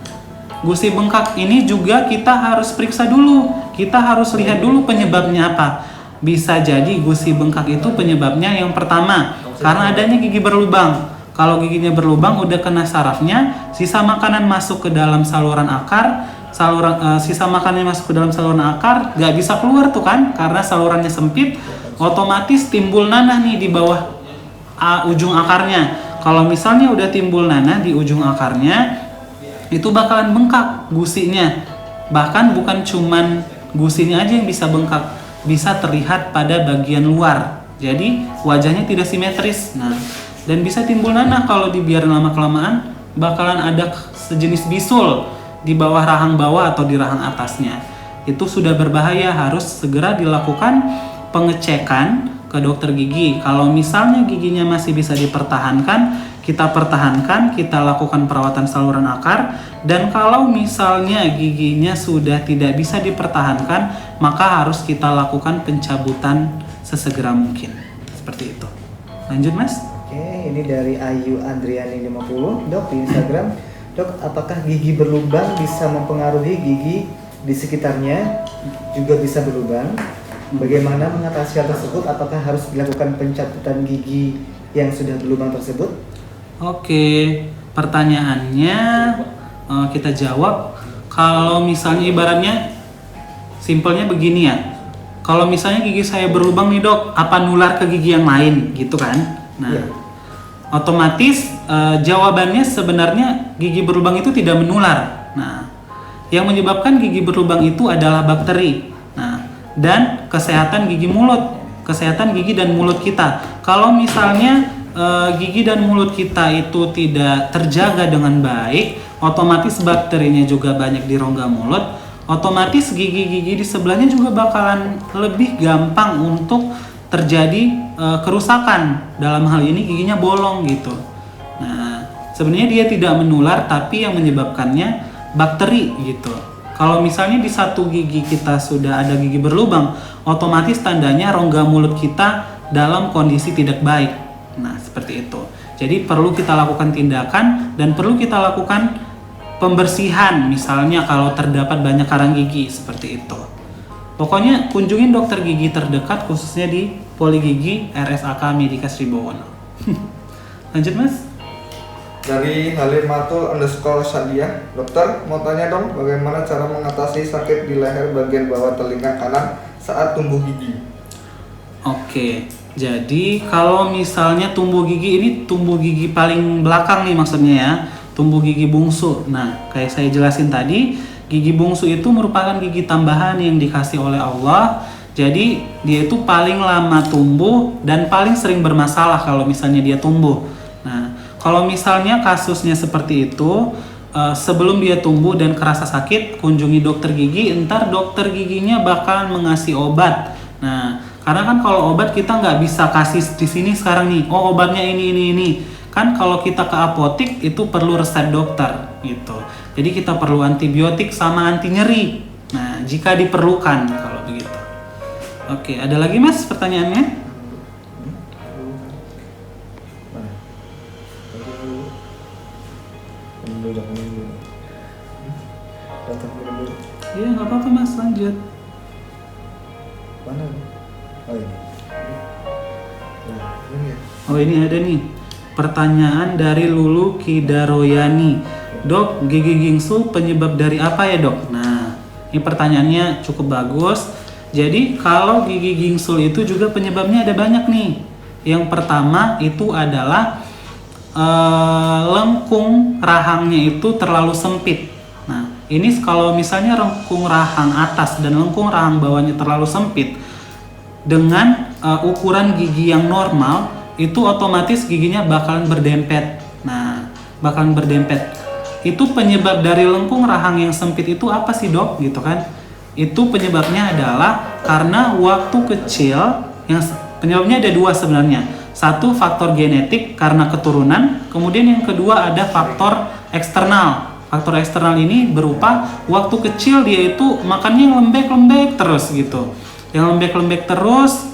gusi bengkak ini juga kita harus periksa dulu. Kita harus lihat dulu penyebabnya apa. Bisa jadi gusi bengkak itu penyebabnya yang pertama, karena adanya gigi berlubang. Kalau giginya berlubang udah kena sarafnya, sisa makanan masuk ke dalam saluran akar, sisa makannya masuk ke dalam saluran akar gak bisa keluar tuh kan, karena salurannya sempit, otomatis timbul nanah nih di bawah ujung akarnya. Kalau misalnya udah timbul nanah di ujung akarnya, itu bakalan bengkak gusinya. Bahkan bukan cuman gusinya aja yang bisa bengkak, bisa terlihat pada bagian luar. Jadi wajahnya tidak simetris. Nah, dan bisa timbul nanah kalau dibiarin lama-kelamaan, bakalan ada sejenis bisul di bawah rahang bawah atau di rahang atasnya. Itu sudah berbahaya, harus segera dilakukan pengecekan ke dokter gigi. Kalau misalnya giginya masih bisa dipertahankan, kita pertahankan, kita lakukan perawatan saluran akar. Dan kalau misalnya giginya sudah tidak bisa dipertahankan, maka harus kita lakukan pencabutan sesegera mungkin. Seperti itu. Lanjut, Mas. Oke, ini dari Ayu Andriani 50. Dok, di Instagram, Dok, apakah gigi berlubang bisa mempengaruhi gigi di sekitarnya juga bisa berlubang? Bagaimana mengatasi hal tersebut? Apakah harus dilakukan pencabutan gigi yang sudah berlubang tersebut? Oke, pertanyaannya kita jawab. Kalau misalnya ibaratnya simpelnya begini ya. Kalau misalnya gigi saya berlubang nih dok, apa nular ke gigi yang lain gitu kan? Nah, Iya. otomatis jawabannya sebenarnya gigi berlubang itu tidak menular. Nah, yang menyebabkan gigi berlubang itu adalah bakteri. Nah, dan kesehatan gigi mulut, kesehatan gigi dan mulut kita. Kalau misalnya gigi dan mulut kita itu tidak terjaga dengan baik, otomatis bakterinya juga banyak di rongga mulut. Otomatis gigi-gigi di sebelahnya juga bakalan lebih gampang untuk terjadi kerusakan. Dalam hal ini giginya bolong gitu. Nah, sebenarnya dia tidak menular, tapi yang menyebabkannya bakteri gitu. Kalau misalnya di satu gigi kita sudah ada gigi berlubang, otomatis tandanya rongga mulut kita dalam kondisi tidak baik. Nah, seperti itu. Jadi perlu kita lakukan tindakan dan perlu kita lakukan pembersihan, misalnya kalau terdapat banyak karang gigi seperti itu. Pokoknya kunjungin dokter gigi terdekat, khususnya di Poligigi RSAK Medika Sribawono. Lanjut, Mas. Dari Halimatul_Sadia, dokter mau tanya dong, bagaimana cara mengatasi sakit di leher bagian bawah telinga kanan saat tumbuh gigi? Oke, jadi kalau misalnya tumbuh gigi ini tumbuh gigi paling belakang nih maksudnya ya, tumbuh gigi bungsu. Nah, kayak saya jelasin tadi, gigi bungsu itu merupakan gigi tambahan yang dikasih oleh Allah. Jadi dia itu paling lama tumbuh dan paling sering bermasalah kalau misalnya dia tumbuh. Nah, kalau misalnya kasusnya seperti itu, sebelum dia tumbuh dan kerasa sakit, kunjungi dokter gigi. Entar dokter giginya bakalan mengasih obat. Nah, karena kan kalau obat kita nggak bisa kasih di sini sekarang nih. Oh, obatnya ini. Kan kalau kita ke apotik itu perlu resep dokter gitu. Jadi kita perlu antibiotik sama anti nyeri. Nah, jika diperlukan kalau begitu. Oke, ada lagi Mas pertanyaannya? Iya, nggak apa-apa Mas, lanjut. Mana? Oh ini. Nah, ini ya. Oh, ini ada nih. Pertanyaan dari Lulu Kidaroyani. Dok, gigi gingsul penyebab dari apa ya dok? Nah, ini pertanyaannya cukup bagus. Jadi kalau gigi gingsul itu juga penyebabnya ada banyak nih. Yang pertama itu adalah lengkung rahangnya itu terlalu sempit. Nah, ini kalau misalnya lengkung rahang atas dan lengkung rahang bawahnya terlalu sempit dengan ukuran gigi yang normal, itu otomatis giginya bakalan berdempet. Nah, bakalan berdempet. Itu penyebab dari lengkung rahang yang sempit itu apa sih dok? Gitu kan? Itu penyebabnya adalah karena waktu kecil, yang penyebabnya ada dua sebenarnya. Satu faktor genetik karena keturunan, kemudian yang kedua ada faktor eksternal. Faktor eksternal ini berupa waktu kecil dia itu makannya yang lembek-lembek terus gitu. Yang lembek-lembek terus,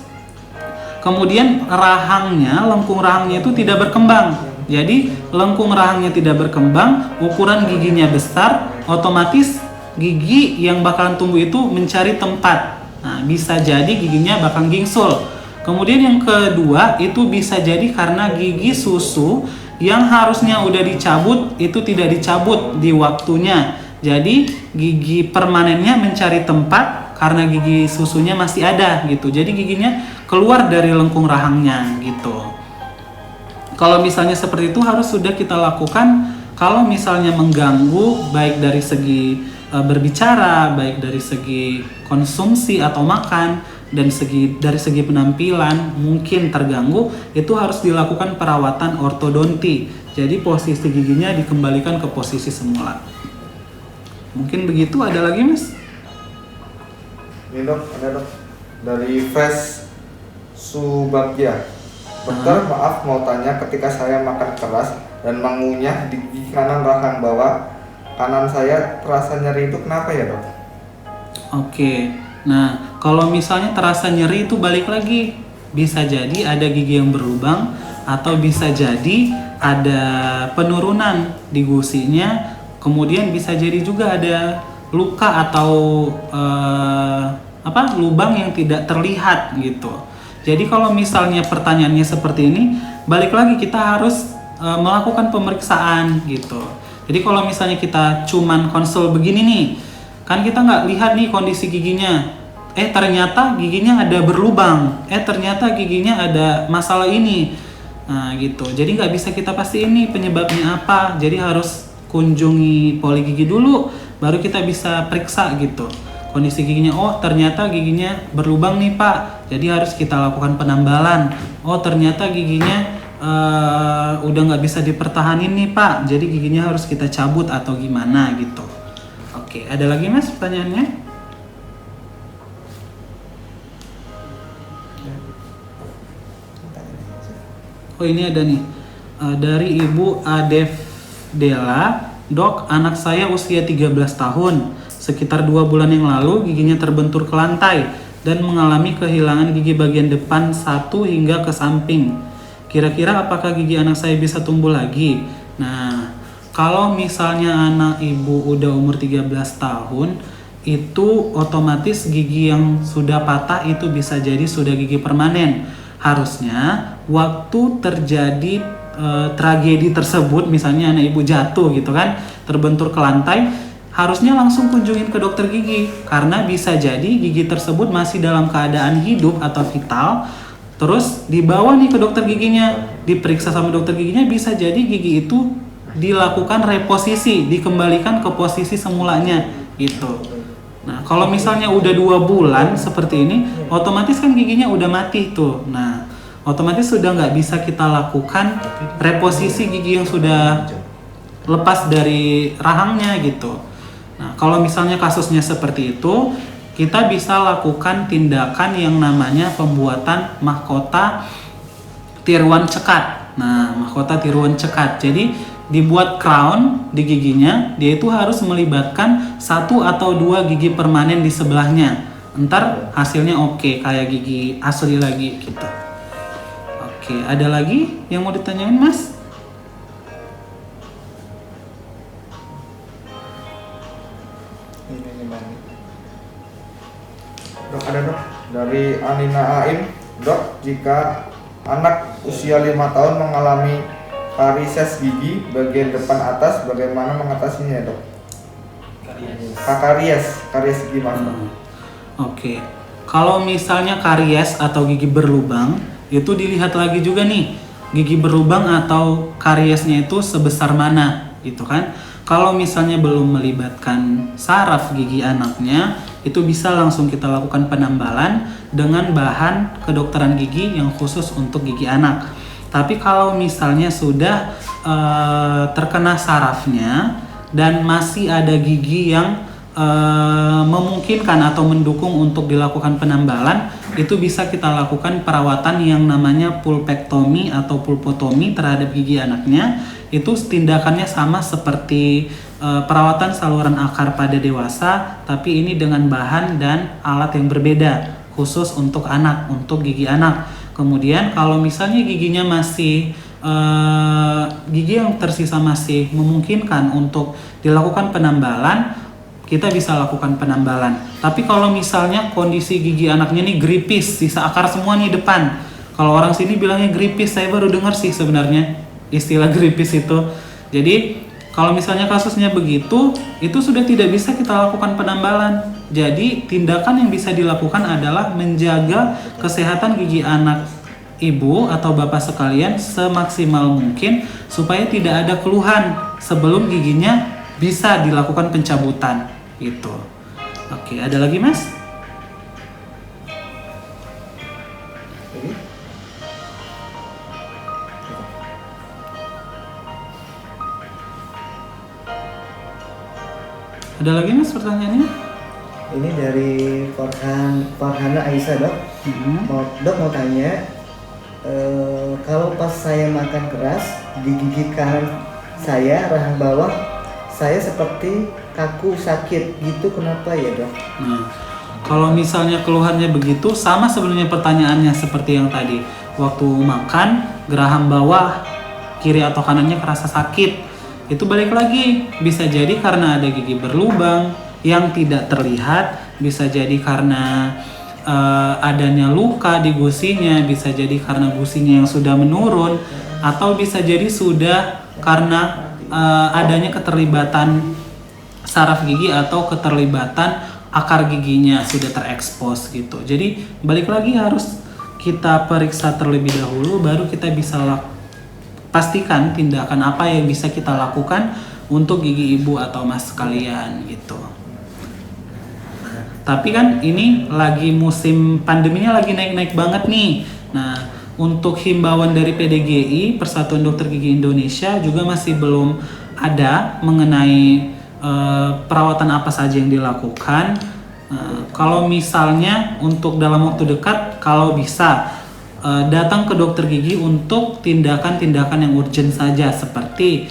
kemudian rahangnya, lengkung rahangnya itu tidak berkembang. Jadi lengkung rahangnya tidak berkembang, ukuran giginya besar, otomatis gigi yang bakalan tumbuh itu mencari tempat. Nah, bisa jadi giginya bakal gingsul. Kemudian yang kedua itu bisa jadi karena gigi susu yang harusnya udah dicabut itu tidak dicabut di waktunya. Jadi gigi permanennya mencari tempat karena gigi susunya masih ada gitu. Jadi giginya keluar dari lengkung rahangnya gitu. Kalau misalnya seperti itu harus sudah kita lakukan. Kalau misalnya mengganggu baik dari segi berbicara, baik dari segi konsumsi atau makan, dan dari segi penampilan mungkin terganggu, itu harus dilakukan perawatan ortodonti. Jadi posisi giginya dikembalikan ke posisi semula. Mungkin begitu. Ada lagi, Mas? Ini dok, ada dok dari Fresh Subagya. Dokter, maaf mau tanya, ketika saya makan keras dan mengunyah di gigi kanan rahang bawah kanan saya terasa nyeri, itu kenapa ya dok? Oke, nah kalau misalnya terasa nyeri itu balik lagi, bisa jadi ada gigi yang berlubang atau bisa jadi ada penurunan di gusinya, kemudian bisa jadi juga ada luka atau lubang yang tidak terlihat gitu. Jadi kalau misalnya pertanyaannya seperti ini, balik lagi kita harus melakukan pemeriksaan gitu. Jadi kalau misalnya kita cuman konsul begini nih, kan kita nggak lihat nih kondisi giginya. Ternyata giginya ada berlubang. Ternyata giginya ada masalah ini. Nah gitu. Jadi nggak bisa kita pastiin nih penyebabnya apa. Jadi harus kunjungi poli gigi dulu, baru kita bisa periksa gitu. Kondisi giginya, ternyata giginya berlubang nih Pak, jadi harus kita lakukan penambalan. Ternyata giginya udah nggak bisa dipertahanin nih Pak, jadi giginya harus kita cabut atau gimana gitu. Oke, ada lagi Mas pertanyaannya? Ini ada nih, dari Ibu Adef Dela. Dok, anak saya usia 13 tahun. Sekitar 2 bulan yang lalu giginya terbentur ke lantai dan mengalami kehilangan gigi bagian depan 1 hingga ke samping. Kira-kira apakah gigi anak saya bisa tumbuh lagi? Nah, kalau misalnya anak ibu udah umur 13 tahun, itu otomatis gigi yang sudah patah itu bisa jadi sudah gigi permanen. Harusnya waktu terjadi tragedi tersebut, misalnya anak ibu jatuh gitu kan, terbentur ke lantai, harusnya langsung kunjungin ke dokter gigi, karena bisa jadi gigi tersebut masih dalam keadaan hidup atau vital. Terus dibawa nih ke dokter giginya, diperiksa sama dokter giginya, bisa jadi gigi itu dilakukan reposisi, dikembalikan ke posisi semulanya gitu. Nah kalau misalnya udah 2 bulan seperti ini, otomatis kan giginya udah mati tuh. Nah otomatis sudah nggak bisa kita lakukan reposisi gigi yang sudah lepas dari rahangnya gitu. Nah, kalau misalnya kasusnya seperti itu, kita bisa lakukan tindakan yang namanya pembuatan mahkota tiruan cekat. Nah, mahkota tiruan cekat. Jadi dibuat crown di giginya, dia itu harus melibatkan 1 atau 2 gigi permanen di sebelahnya. Ntar hasilnya oke, kayak gigi asli lagi gitu. Oke, ada lagi yang mau ditanyain Mas? Dok, ada dok dari Anina Aim. Dok, jika anak usia 5 tahun mengalami varises gigi bagian depan atas, bagaimana mengatasinya dok? Karies gigi mas. Oke. Kalau misalnya karies atau gigi berlubang, itu dilihat lagi juga nih, gigi berlubang atau kariesnya itu sebesar mana gitu kan. Kalau misalnya belum melibatkan saraf gigi anaknya, itu bisa langsung kita lakukan penambalan dengan bahan kedokteran gigi yang khusus untuk gigi anak. Tapi kalau misalnya sudah terkena sarafnya dan masih ada gigi yang memungkinkan atau mendukung untuk dilakukan penambalan, itu bisa kita lakukan perawatan yang namanya pulpektomi atau pulpotomi terhadap gigi anaknya. Itu tindakannya sama seperti perawatan saluran akar pada dewasa, tapi ini dengan bahan dan alat yang berbeda khusus untuk anak, untuk gigi anak. Kemudian kalau misalnya giginya masih gigi yang tersisa masih memungkinkan untuk dilakukan penambalan, kita bisa lakukan penambalan. Tapi kalau misalnya kondisi gigi anaknya nih gripis, sisa akar semua nih depan. Kalau orang sini bilangnya gripis, saya baru dengar sih sebenarnya istilah gripis itu. Jadi kalau misalnya kasusnya begitu, itu sudah tidak bisa kita lakukan penambalan. Jadi tindakan yang bisa dilakukan adalah menjaga kesehatan gigi anak ibu atau bapak sekalian semaksimal mungkin supaya tidak ada keluhan sebelum giginya bisa dilakukan pencabutan gitu. Oke, ada lagi Mas? Ini Ada lagi Mas pertanyaannya? ini dari Farhana Aisyah dok. Dok mau tanya, kalau pas saya makan keras di gigi kanan saya rahang bawah saya seperti kaku sakit gitu, kenapa ya dok? Nah, kalau misalnya keluhannya begitu, sama sebenarnya pertanyaannya seperti yang tadi. Waktu makan, geraham bawah, kiri atau kanannya kerasa sakit. Itu balik lagi, bisa jadi karena ada gigi berlubang yang tidak terlihat, bisa jadi karena adanya luka di gusinya, bisa jadi karena gusinya yang sudah menurun, atau bisa jadi sudah karena adanya keterlibatan saraf gigi atau keterlibatan akar giginya sudah terekspos gitu. Jadi balik lagi harus kita periksa terlebih dahulu, baru kita bisa pastikan tindakan apa yang bisa kita lakukan untuk gigi ibu atau mas sekalian gitu. Tapi kan ini lagi musim pandeminya lagi naik-naik banget nih. Nah, untuk himbauan dari PDGI, Persatuan Dokter Gigi Indonesia, juga masih belum ada mengenai perawatan apa saja yang dilakukan. Kalau misalnya untuk dalam waktu dekat, kalau bisa datang ke dokter gigi untuk tindakan-tindakan yang urgent saja, seperti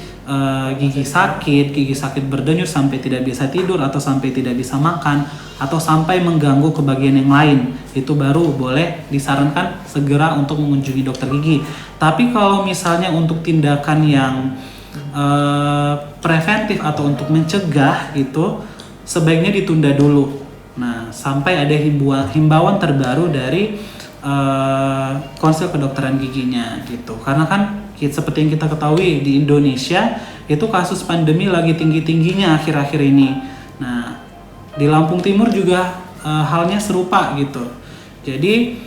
gigi sakit berdenyut sampai tidak bisa tidur atau sampai tidak bisa makan atau sampai mengganggu ke bagian yang lain, itu baru boleh disarankan segera untuk mengunjungi dokter gigi. Tapi kalau misalnya untuk tindakan yang preventif atau untuk mencegah itu sebaiknya ditunda dulu. Nah, sampai ada himbauan terbaru dari konsul kedokteran giginya gitu. Karena kan seperti yang kita ketahui di Indonesia itu kasus pandemi lagi tinggi-tingginya akhir-akhir ini. Nah, di Lampung Timur juga halnya serupa gitu. Jadi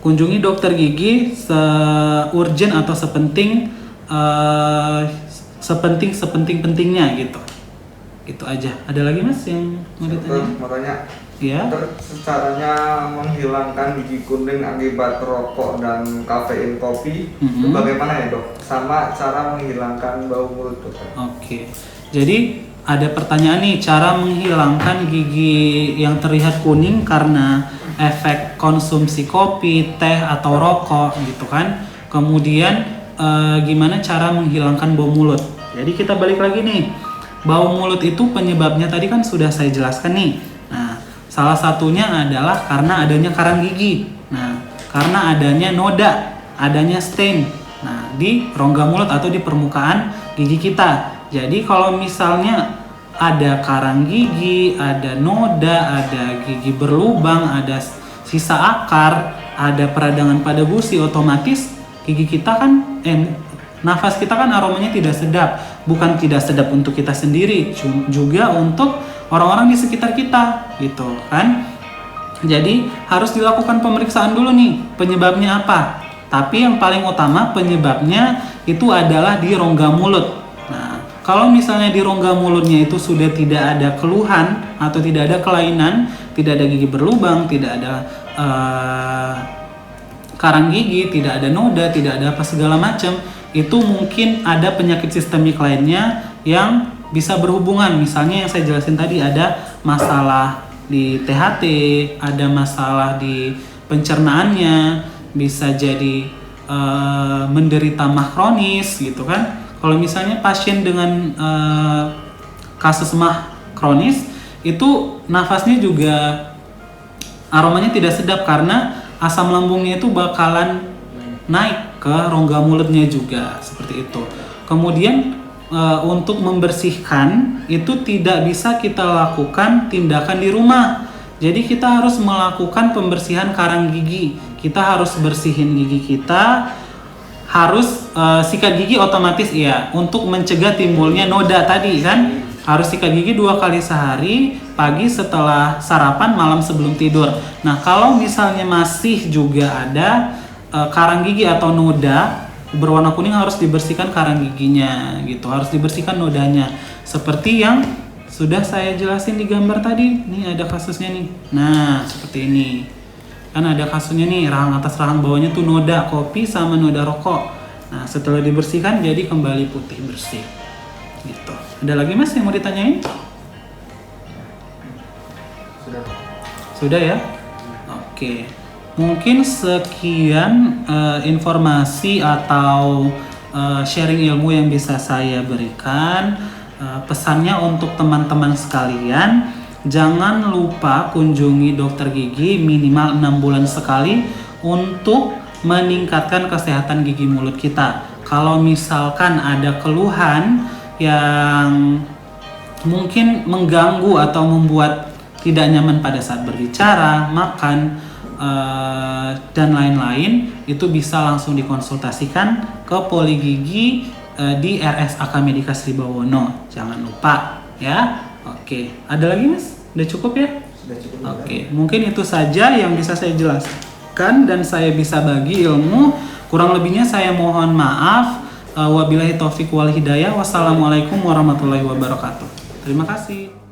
kunjungi dokter gigi se-urgent atau sepenting-pentingnya gitu. Itu aja. Ada lagi Mas yang mau ditanya? Mau tanya. Ya. Caranya menghilangkan gigi kuning akibat rokok dan kafein kopi itu bagaimana ya dok? Sama cara menghilangkan bau mulut dokter. Oke. Jadi ada pertanyaan nih, cara menghilangkan gigi yang terlihat kuning karena efek konsumsi kopi, teh atau rokok gitu kan. Kemudian gimana cara menghilangkan bau mulut? Jadi kita balik lagi nih. Bau mulut itu penyebabnya tadi kan sudah saya jelaskan nih. Nah, salah satunya adalah karena adanya karang gigi. Nah, karena adanya noda, adanya stain. Nah, di rongga mulut atau di permukaan gigi kita. Jadi kalau misalnya ada karang gigi, ada noda, ada gigi berlubang, ada sisa akar, ada peradangan pada gusi, otomatis gigi kita kan nafas kita kan aromanya tidak sedap. Bukan tidak sedap untuk kita sendiri, juga untuk orang-orang di sekitar kita gitu kan. Jadi harus dilakukan pemeriksaan dulu nih, penyebabnya apa. Tapi yang paling utama penyebabnya itu adalah di rongga mulut. Nah, kalau misalnya di rongga mulutnya itu sudah tidak ada keluhan atau tidak ada kelainan, tidak ada gigi berlubang, tidak ada karang gigi, tidak ada noda, tidak ada apa segala macam, itu mungkin ada penyakit sistemik lainnya yang bisa berhubungan. Misalnya yang saya jelasin tadi, ada masalah di THT, ada masalah di pencernaannya, bisa jadi menderita MAH kronis gitu kan. Kalau misalnya pasien dengan kasus MAH kronis itu nafasnya juga aromanya tidak sedap karena asam lambungnya itu bakalan naik ke rongga mulutnya juga, seperti itu. Kemudian untuk membersihkan itu tidak bisa kita lakukan tindakan di rumah. Jadi kita harus melakukan pembersihan karang gigi. Kita harus bersihin gigi kita, harus sikat gigi otomatis ya, untuk mencegah timbulnya noda tadi kan. Harus sikat gigi 2 kali sehari, pagi setelah sarapan, malam sebelum tidur. Nah, kalau misalnya masih juga ada karang gigi atau noda berwarna kuning, harus dibersihkan karang giginya gitu, harus dibersihkan nodanya, seperti yang Sudah saya jelasin di gambar tadi, nih ada kasusnya nih. Nah, seperti ini. Kan ada kasusnya nih, rahang atas rahang bawahnya tuh noda kopi sama noda rokok. Nah, setelah dibersihkan jadi kembali putih bersih. Gitu. Ada lagi Mas yang mau ditanyain? Sudah. Sudah ya? Oke. Mungkin sekian informasi atau sharing ilmu yang bisa saya berikan. Pesannya untuk teman-teman sekalian, jangan lupa kunjungi dokter gigi minimal 6 bulan sekali untuk meningkatkan kesehatan gigi mulut kita. Kalau misalkan ada keluhan yang mungkin mengganggu atau membuat tidak nyaman pada saat berbicara, makan, dan lain-lain, itu bisa langsung dikonsultasikan ke poli gigi di RSAK Medika Sribawono. Jangan lupa ya. Oke, ada lagi Mas? Udah cukup ya? Sudah cukup. Oke, mungkin itu saja yang bisa saya jelaskan dan saya bisa bagi ilmu. Kurang lebihnya saya mohon maaf. Wabillahi taufik wal hidayah. Wassalamualaikum warahmatullahi wabarakatuh. Terima kasih.